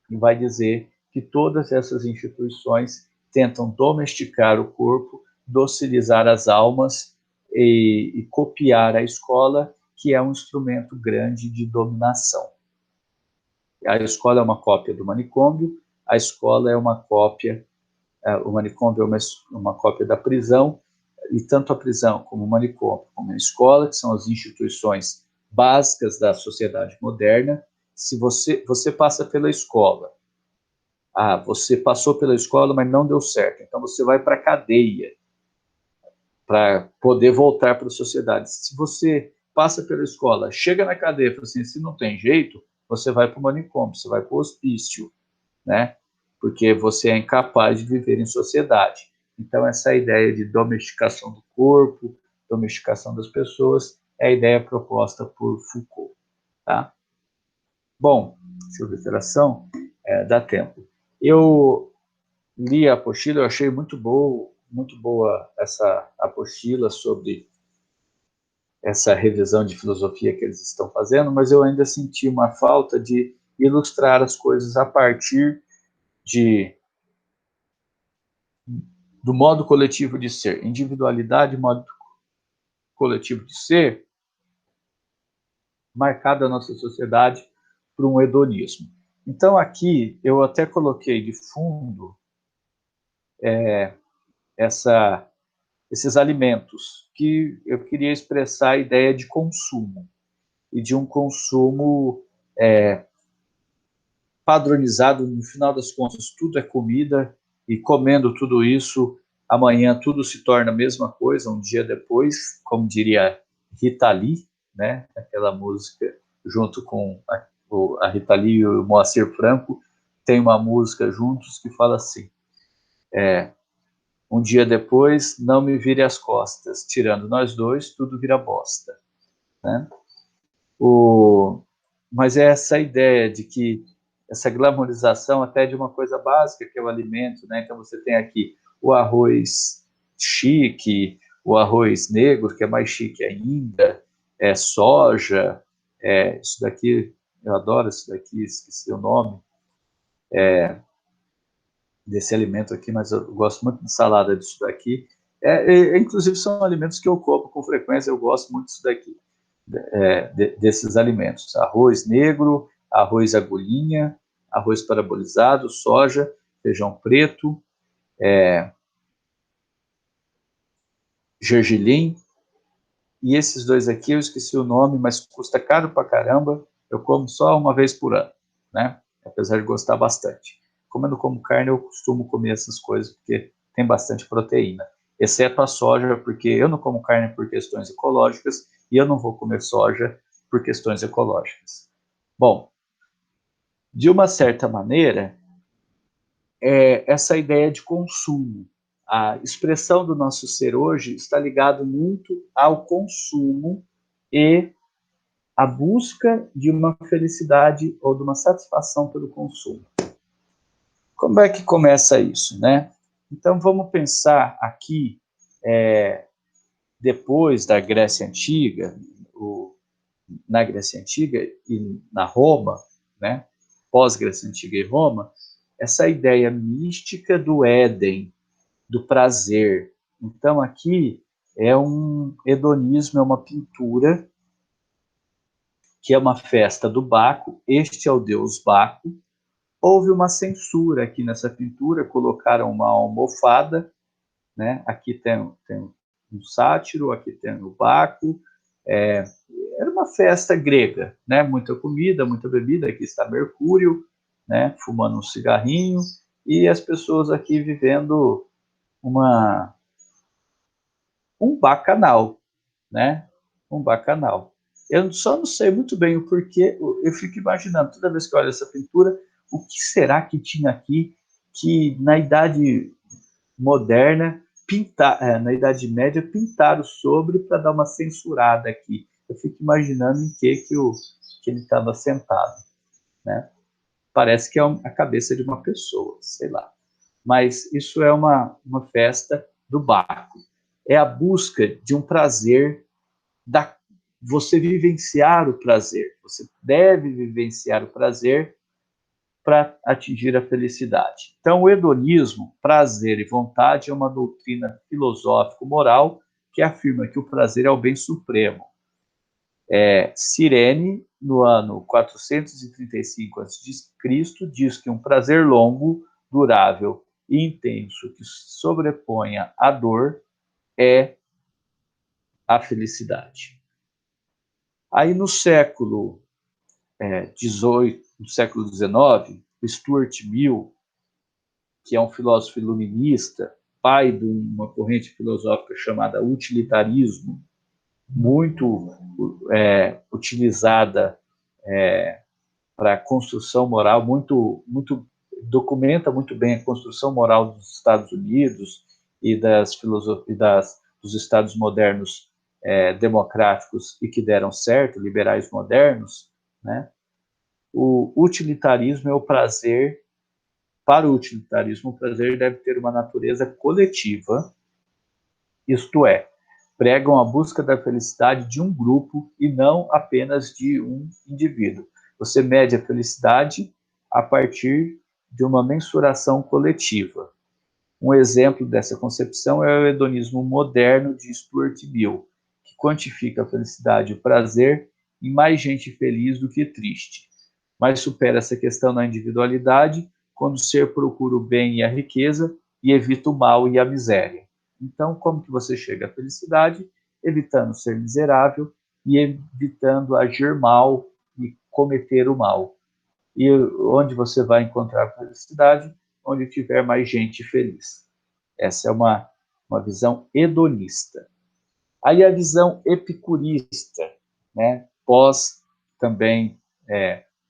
e vai dizer que todas essas instituições tentam domesticar o corpo, docilizar as almas e copiar a escola, que é um instrumento grande de dominação. A escola é uma cópia do manicômio, a escola é uma cópia, o manicômio é uma cópia da prisão, e tanto a prisão como o manicômio, como a escola, que são as instituições básicas da sociedade moderna. Se você passa pela escola, você passou pela escola, mas não deu certo, então você vai para a cadeia para poder voltar para a sociedade. Se você passa pela escola, chega na cadeia e fala assim, se não tem jeito, você vai para o manicômio, você vai para o hospício, né? Porque você é incapaz de viver em sociedade. Então, essa ideia de domesticação do corpo, domesticação das pessoas, é a ideia proposta por Foucault. Tá? Bom, se houver interação, dá tempo. Eu li a apostila, eu achei muito boa essa apostila sobre essa revisão de filosofia que eles estão fazendo, mas eu ainda senti uma falta de ilustrar as coisas a partir do modo coletivo de ser. Individualidade, modo coletivo de ser, marcado a nossa sociedade por um hedonismo. Então, aqui, eu até coloquei de fundo esses alimentos, que eu queria expressar a ideia de consumo, e de um consumo padronizado. No final das contas, tudo é comida, e comendo tudo isso, amanhã tudo se torna a mesma coisa, um dia depois, como diria Rita Lee, né? Aquela música, junto com a Rita Lee e o Moacir Franco, tem uma música juntos que fala assim, um dia depois, não me vire as costas, tirando nós dois, tudo vira bosta. Né? Mas é essa ideia de que essa glamorização até de uma coisa básica, que é o alimento, né? Então você tem aqui o arroz chique, o arroz negro, que é mais chique ainda, soja, isso daqui, eu adoro isso daqui, esqueci o nome, desse alimento aqui, mas eu gosto muito de salada disso daqui. Inclusive são alimentos que eu como com frequência, eu gosto muito disso daqui, desses alimentos. Arroz negro, arroz agulhinha, arroz parabolizado, soja, feijão preto, gergelim, e esses dois aqui eu esqueci o nome, mas custa caro pra caramba, eu como só uma vez por ano, né? Apesar de gostar bastante. Como eu não como carne, eu costumo comer essas coisas, porque tem bastante proteína. Exceto a soja, porque eu não como carne por questões ecológicas, e eu não vou comer soja por questões ecológicas. Bom, de uma certa maneira, essa ideia de consumo. A expressão do nosso ser hoje está ligado muito ao consumo e à busca de uma felicidade ou de uma satisfação pelo consumo. Como é que começa isso, né? Então vamos pensar aqui, depois da Grécia Antiga, na Grécia Antiga e na Roma, né? Pós-Grécia Antiga e Roma, essa ideia mística do Éden, do prazer. Então, aqui é um hedonismo, é uma pintura, que é uma festa do Baco, este é o deus Baco. Houve uma censura aqui nessa pintura, colocaram uma almofada, né? Aqui tem um sátiro, aqui tem o Baco. Era uma festa grega, né? Muita comida, muita bebida, aqui está Mercúrio, né? Fumando um cigarrinho, e as pessoas aqui vivendo um bacanal, né? Um bacanal. Eu só não sei muito bem o porquê, eu fico imaginando, toda vez que eu olho essa pintura, o que será que tinha aqui que na Idade Moderna, na Idade Média, pintaram sobre para dar uma censurada aqui. Eu fico imaginando em que ele estava sentado, né? Parece que é a cabeça de uma pessoa, sei lá. Mas isso é uma festa do Baco. É a busca de um prazer, você vivenciar o prazer. Você deve vivenciar o prazer para atingir a felicidade. Então, o hedonismo, prazer e vontade, é uma doutrina filosófico-moral que afirma que o prazer é o bem supremo. Cirene, no ano 435 a.C., diz que um prazer longo, durável e intenso que sobreponha a dor é a felicidade. Aí no século XVIII, no século XIX, Stuart Mill, que é um filósofo iluminista, pai de uma corrente filosófica chamada utilitarismo, muito utilizada para a construção moral, documenta muito bem a construção moral dos Estados Unidos e dos Estados modernos democráticos e que deram certo, liberais modernos, né? O utilitarismo é o prazer. Para o utilitarismo, o prazer deve ter uma natureza coletiva, isto é, pregam a busca da felicidade de um grupo e não apenas de um indivíduo. Você mede a felicidade a partir de uma mensuração coletiva. Um exemplo dessa concepção é o hedonismo moderno de Stuart Mill, que quantifica a felicidade e o prazer em mais gente feliz do que triste, mas supera essa questão na individualidade quando o ser procura o bem e a riqueza e evita o mal e a miséria. Então, como que você chega à felicidade? Evitando ser miserável e evitando agir mal e cometer o mal. E onde você vai encontrar a felicidade? Onde tiver mais gente feliz. Essa é uma visão hedonista. Aí a visão epicurista, né? Pós também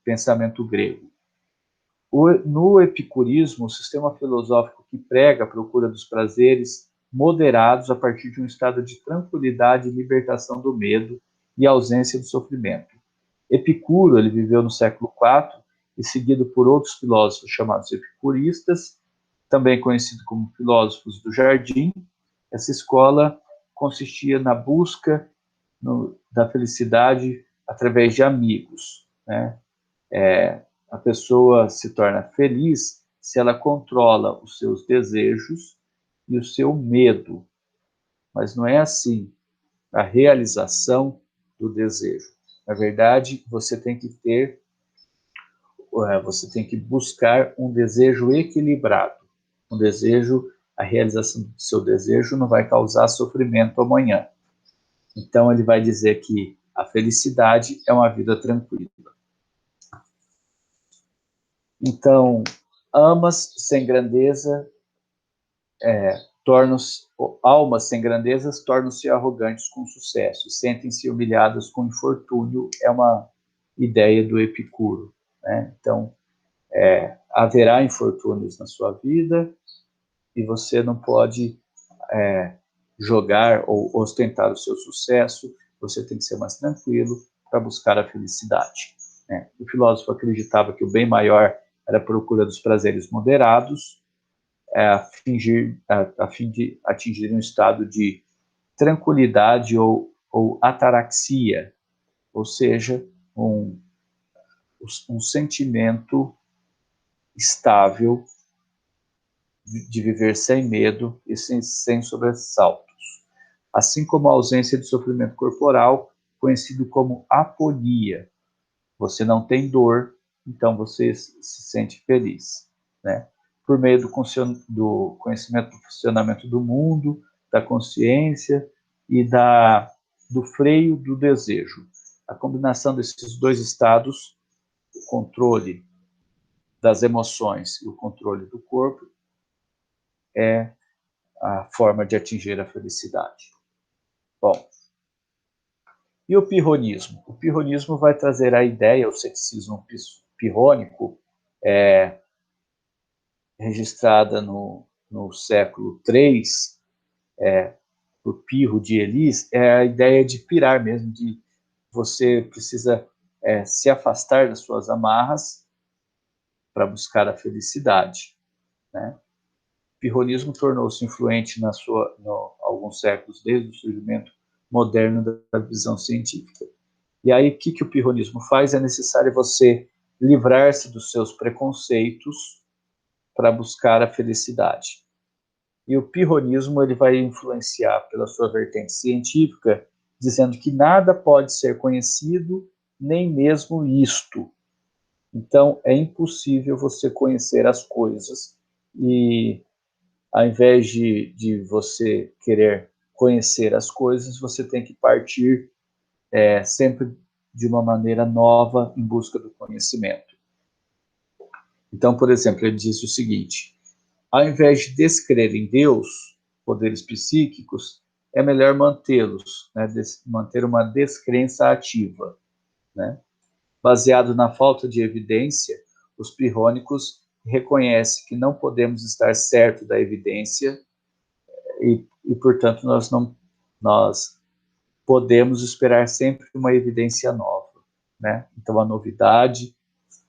pensamento grego. No epicurismo, o sistema filosófico que prega a procura dos prazeres moderados a partir de um estado de tranquilidade e libertação do medo e ausência do sofrimento. Epicuro, ele viveu no século IV e seguido por outros filósofos chamados epicuristas, também conhecido como filósofos do jardim. Essa escola consistia na busca da felicidade através de amigos, né? A pessoa se torna feliz se ela controla os seus desejos e o seu medo, mas não é assim a realização do desejo. Na verdade, você tem que buscar um desejo equilibrado, um desejo, a realização do seu desejo não vai causar sofrimento amanhã. Então ele vai dizer que a felicidade é uma vida tranquila. Então, almas sem grandeza almas sem grandezas tornam-se arrogantes com sucesso, sentem-se humilhadas com infortúnio, é uma ideia do Epicuro, né? Então, haverá infortúnios na sua vida e você não pode jogar ou ostentar o seu sucesso, você tem que ser mais tranquilo para buscar a felicidade, né? O filósofo acreditava que o bem maior era a procura dos prazeres moderados, a fim de atingir um estado de tranquilidade ou ataraxia, ou seja, um sentimento estável de viver sem medo e sem sobressaltos, assim como a ausência de sofrimento corporal, conhecido como aponia. Você não tem dor, então você se sente feliz, né? Por meio do conhecimento do funcionamento do mundo, da consciência e do freio do desejo. A combinação desses dois estados, o controle das emoções e o controle do corpo, é a forma de atingir a felicidade. Bom, e o pirronismo? O pirronismo vai trazer a ideia, o ceticismo pirrônico, registrada no século III, por Pirro de Elis, é a ideia de pirar mesmo, de você precisa se afastar das suas amarras para buscar a felicidade, né? O pirronismo tornou-se influente alguns séculos, desde o surgimento moderno da visão científica. E aí, o que o pirronismo faz? É necessário você livrar-se dos seus preconceitos para buscar a felicidade. E o pirronismo ele vai influenciar pela sua vertente científica, dizendo que nada pode ser conhecido, nem mesmo isto. Então, é impossível você conhecer as coisas e, ao invés de você querer conhecer as coisas, você tem que partir sempre de uma maneira nova em busca do conhecimento. Então, por exemplo, ele diz o seguinte: ao invés de descrer em Deus, poderes psíquicos, é melhor mantê-los, né, manter uma descrença ativa, né? Baseado na falta de evidência, os pirrônicos reconhecem que não podemos estar certo da evidência e portanto, nós podemos esperar sempre uma evidência nova, né? Então, a novidade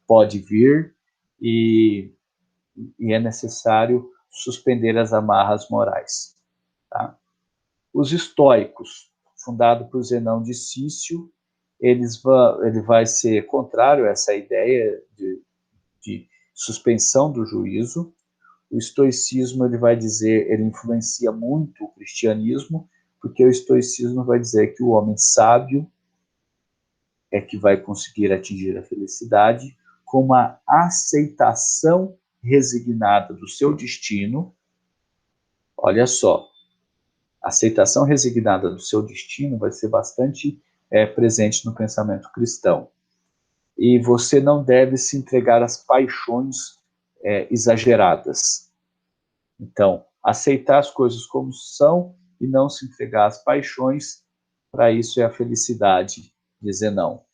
pode vir e é necessário suspender as amarras morais. Tá? Os estoicos, fundado por Zenão de Cício, ele vai ser contrário a essa ideia de suspensão do juízo. O estoicismo, ele vai dizer, ele influencia muito o cristianismo, porque o estoicismo vai dizer que o homem sábio é que vai conseguir atingir a felicidade com uma aceitação resignada do seu destino. Olha só, a aceitação resignada do seu destino vai ser bastante presente no pensamento cristão. E você não deve se entregar às paixões exageradas. Então, aceitar as coisas como são e não se entregar às paixões, para isso é a felicidade, dizer não.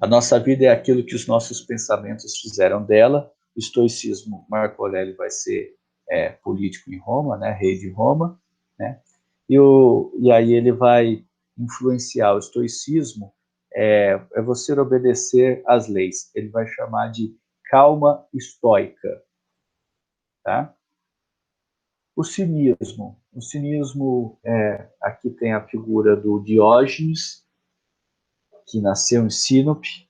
A nossa vida é aquilo que os nossos pensamentos fizeram dela. O estoicismo, Marco Aurélio vai ser político em Roma, né, rei de Roma, né, e aí ele vai influenciar o estoicismo, é você obedecer às leis. Ele vai chamar de calma estoica. Tá? O cinismo, aqui tem a figura do Diógenes, que nasceu em Sinope,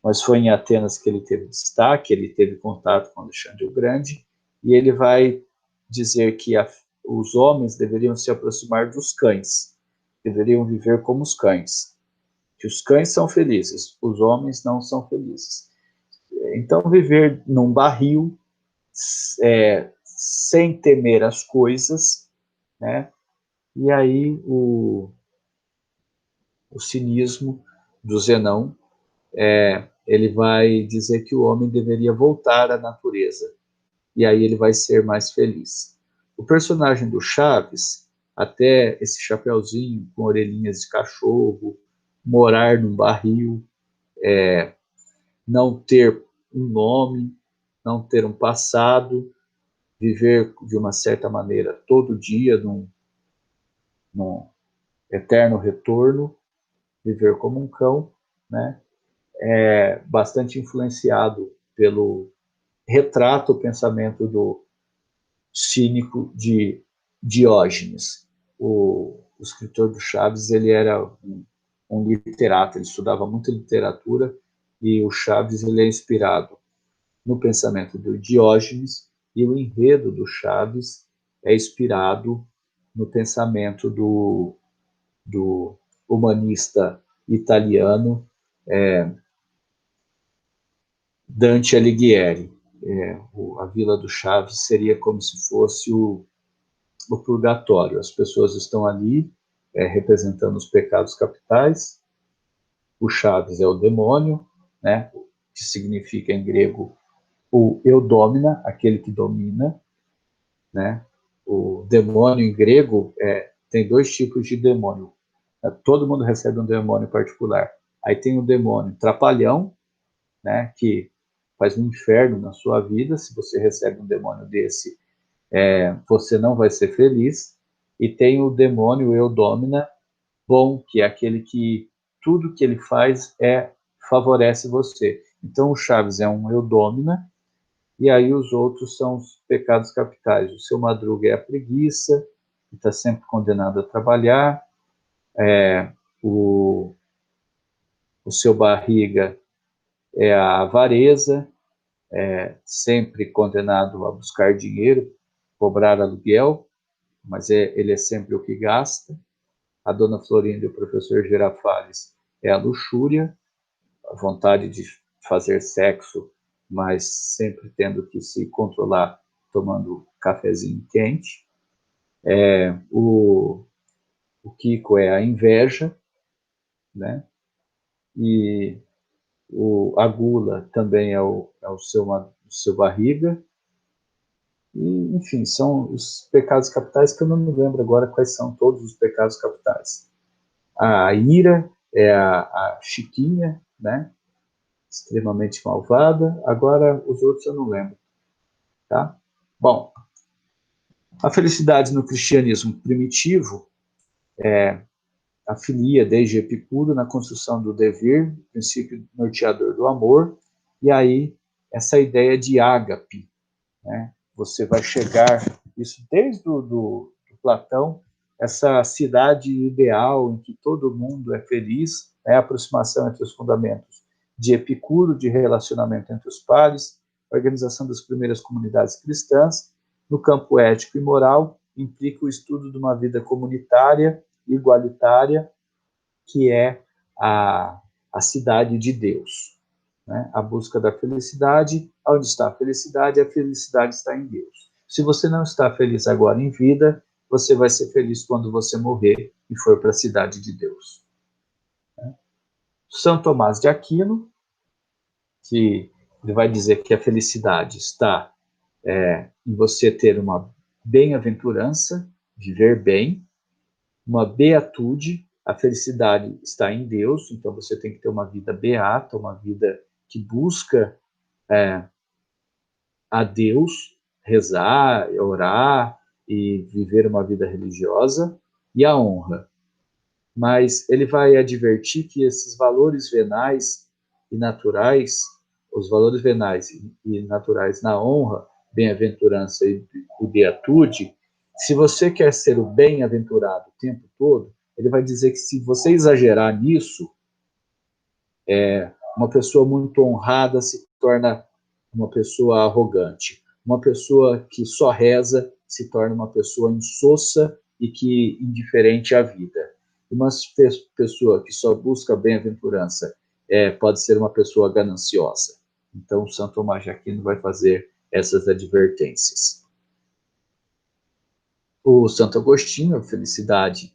mas foi em Atenas que ele teve destaque, ele teve contato com Alexandre o Grande, e ele vai dizer que os homens deveriam se aproximar dos cães, deveriam viver como os cães, que os cães são felizes, os homens não são felizes. Então, viver num barril, sem temer as coisas, né? E aí o cinismo do Zenão, ele vai dizer que o homem deveria voltar à natureza, e aí ele vai ser mais feliz. O personagem do Chaves, até esse chapeuzinho com orelhinhas de cachorro, morar num barril, não ter um nome, não ter um passado, viver de uma certa maneira todo dia num eterno retorno, viver como um cão, né? É bastante influenciado pelo retrato, o pensamento do cínico de Diógenes. O escritor do Chaves, ele era um literato, ele estudava muito literatura, e o Chaves, ele é inspirado no pensamento do Diógenes, e o enredo do Chaves é inspirado no pensamento do humanista italiano Dante Alighieri. A Vila do Chaves seria como se fosse o purgatório. As pessoas estão ali representando os pecados capitais. O Chaves é o demônio, né, que significa em grego o eudômina, aquele que domina, né? O demônio em grego tem dois tipos de demônio. Todo mundo recebe um demônio particular. Aí tem o demônio trapalhão, né, que faz um inferno na sua vida. Se você recebe um demônio desse, você não vai ser feliz. E tem o demônio eudômina bom, que é aquele que tudo que ele faz favorece você. Então o Chaves é um eudômina, e aí os outros são os pecados capitais. O seu Madruga é a preguiça, que está sempre condenado a trabalhar. O seu Barriga é a avareza, sempre condenado a buscar dinheiro, cobrar aluguel, mas ele é sempre o que gasta. A Dona Florinda e o Professor Girafales é a luxúria, a vontade de fazer sexo, mas sempre tendo que se controlar tomando cafezinho quente. O Kiko é a inveja, né? E a gula também é o seu Barriga. E, enfim, são os pecados capitais, que eu não me lembro agora quais são todos os pecados capitais. A ira é a Chiquinha, né? Extremamente malvada. Agora, os outros eu não lembro. Tá? Bom, a felicidade no cristianismo primitivo afilia desde Epicuro na construção do dever, princípio norteador do amor, e aí essa ideia de ágape, né? Você vai chegar, isso desde do Platão, essa cidade ideal em que todo mundo é feliz, é a aproximação entre os fundamentos de Epicuro, de relacionamento entre os pares, organização das primeiras comunidades cristãs, no campo ético e moral, implica o estudo de uma vida comunitária, igualitária, que é a cidade de Deus. Né? A busca da felicidade, onde está a felicidade está em Deus. Se você não está feliz agora em vida, você vai ser feliz quando você morrer e for para a cidade de Deus. Né? São Tomás de Aquino, que ele vai dizer que a felicidade está em você ter uma bem-aventurança, viver bem, uma beatude, a felicidade está em Deus, então você tem que ter uma vida beata, uma vida que busca a Deus, rezar, orar e viver uma vida religiosa, e a honra. Mas ele vai advertir que esses valores venais e naturais, os valores venais e naturais na honra, bem-aventurança e beatude, se você quer ser o bem-aventurado o tempo todo, ele vai dizer que se você exagerar nisso, uma pessoa muito honrada se torna uma pessoa arrogante. Uma pessoa que só reza se torna uma pessoa insossa e que indiferente à vida. Uma pessoa que só busca bem-aventurança pode ser uma pessoa gananciosa. Então, Santo Tomás de Aquino vai fazer essas advertências. O Santo Agostinho, a felicidade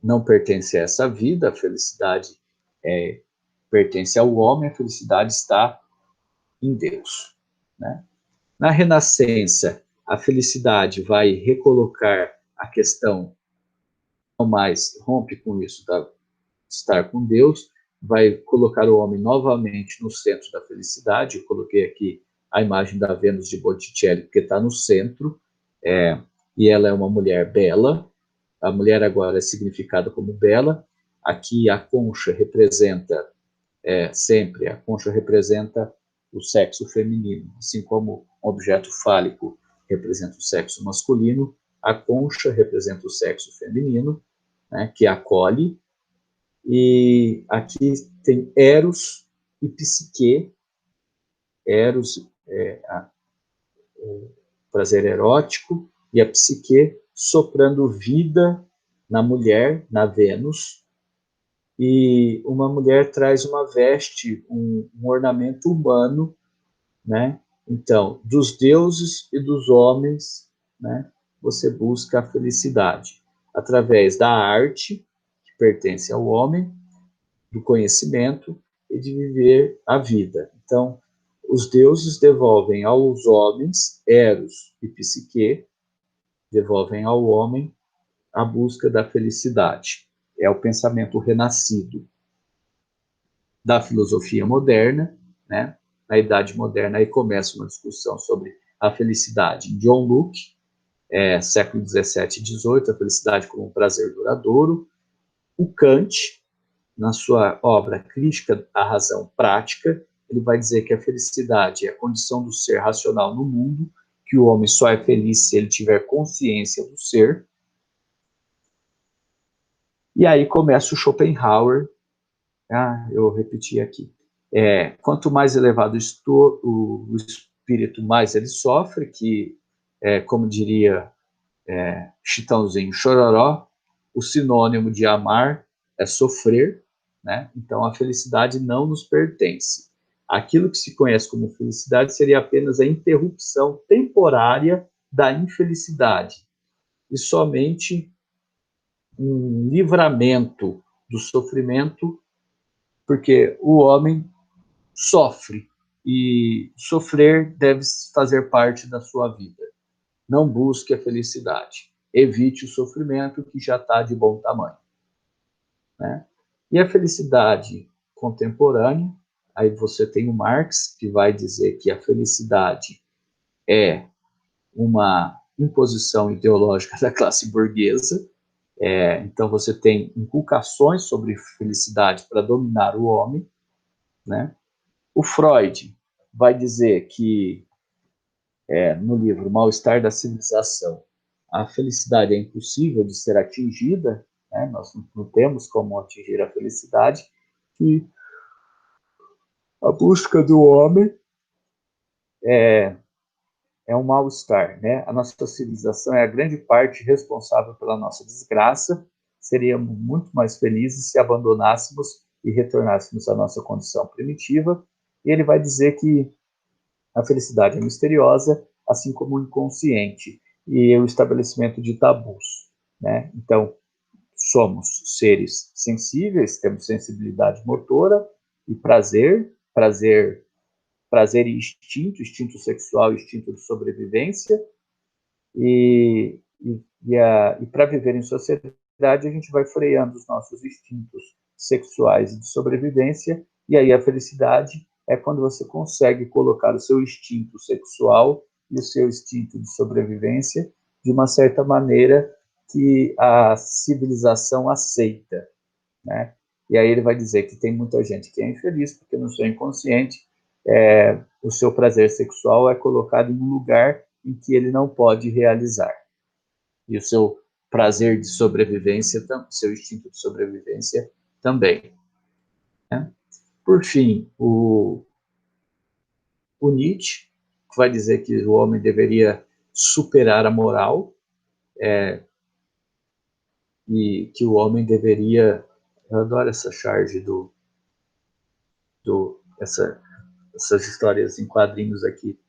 não pertence a essa vida, a felicidade pertence ao homem, a felicidade está em Deus. Né? Na Renascença, a felicidade vai recolocar a questão, não mais rompe com isso, da estar com Deus, vai colocar o homem novamente no centro da felicidade. Eu coloquei aqui a imagem da Vênus de Botticelli, porque está no centro, e ela é uma mulher bela. A mulher agora é significada como bela. Aqui a concha representa sempre, a concha representa o sexo feminino, assim como um objeto fálico representa o sexo masculino, a concha representa o sexo feminino, né, que acolhe, e aqui tem Eros e Psique. Eros o prazer erótico, e a Psique soprando vida na mulher, na Vênus, e uma mulher traz uma veste, um ornamento humano, né? Então, dos deuses e dos homens, né, você busca a felicidade através da arte, que pertence ao homem, do conhecimento e de viver a vida. Então, os deuses devolvem aos homens, Eros e Psique, devolvem ao homem a busca da felicidade. É o pensamento renascido da filosofia moderna, né? Na Idade Moderna, aí começa uma discussão sobre a felicidade. John Locke, século 17 e 18, a felicidade como um prazer duradouro. O Kant, na sua obra Crítica à Razão Prática, ele vai dizer que a felicidade é a condição do ser racional no mundo, que o homem só é feliz se ele tiver consciência do ser. E aí começa o Schopenhauer, eu repeti aqui. Quanto mais elevado o espírito, mais ele sofre, que, como diria Chitãozinho Chororó, o sinônimo de amar é sofrer, né? Então a felicidade não nos pertence. Aquilo que se conhece como felicidade seria apenas a interrupção temporária da infelicidade e somente um livramento do sofrimento, porque o homem sofre e sofrer deve fazer parte da sua vida. Não busque a felicidade. Evite o sofrimento, que já está de bom tamanho. Né? E a felicidade contemporânea, aí você tem o Marx, que vai dizer que a felicidade é uma imposição ideológica da classe burguesa, Então, você tem inculcações sobre felicidade para dominar o homem, né? O Freud vai dizer que, no livro Mal-Estar da Civilização, a felicidade é impossível de ser atingida, né? Nós não temos como atingir a felicidade, que a busca do homem é um mal-estar, né? A nossa civilização é a grande parte responsável pela nossa desgraça. Seríamos muito mais felizes se abandonássemos e retornássemos à nossa condição primitiva. E ele vai dizer que a felicidade é misteriosa, assim como o inconsciente e o estabelecimento de tabus, né? Então, somos seres sensíveis, temos sensibilidade motora e prazer e instinto sexual, instinto de sobrevivência, e para viver em sociedade, a gente vai freando os nossos instintos sexuais e de sobrevivência, e aí a felicidade é quando você consegue colocar o seu instinto sexual e o seu instinto de sobrevivência de uma certa maneira que a civilização aceita, né? E aí ele vai dizer que tem muita gente que é infeliz porque no seu inconsciente o seu prazer sexual é colocado em um lugar em que ele não pode realizar. E o seu prazer de sobrevivência, seu instinto de sobrevivência também, né? Por fim, o Nietzsche vai dizer que o homem deveria superar a moral, e que o homem deveria... Eu adoro essa charge essas histórias em quadrinhos aqui,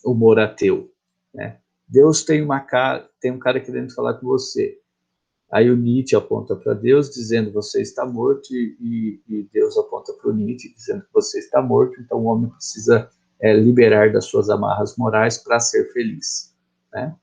humor ateu, né? Deus tem um cara querendo falar com você. Aí o Nietzsche aponta para Deus, dizendo você está morto, e Deus aponta para o Nietzsche, dizendo que você está morto, então o homem precisa liberar das suas amarras morais para ser feliz, né?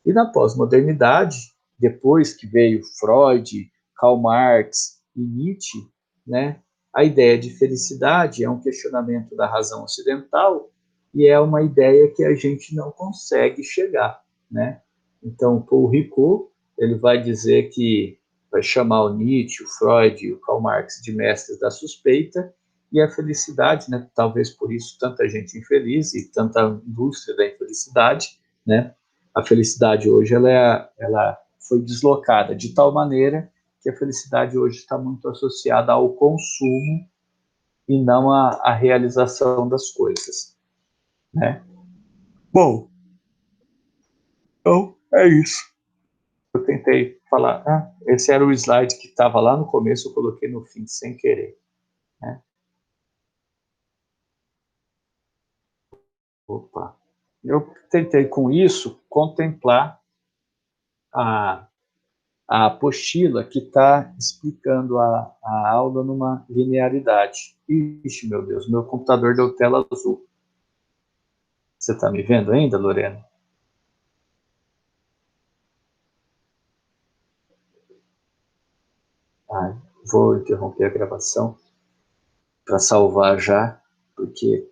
E na pós-modernidade, depois que veio Freud, Karl Marx e Nietzsche, né, a ideia de felicidade é um questionamento da razão ocidental e é uma ideia que a gente não consegue chegar, né? Então, Paul Ricoeur, ele vai dizer que vai chamar o Nietzsche, o Freud e o Karl Marx de mestres da suspeita, e a felicidade, né, talvez por isso tanta gente infeliz e tanta indústria da infelicidade, né? A felicidade hoje ela foi deslocada de tal maneira que a felicidade hoje está muito associada ao consumo e não à realização das coisas, né? Bom, então é isso. Eu tentei falar, esse era o slide que estava lá no começo, eu coloquei no fim sem querer, né? Opa. Eu tentei com isso contemplar a a apostila que está explicando a aula numa linearidade. Ixi, meu Deus, meu computador deu tela azul. Você está me vendo ainda, Lorena? Ah, vou interromper a gravação para salvar já, porque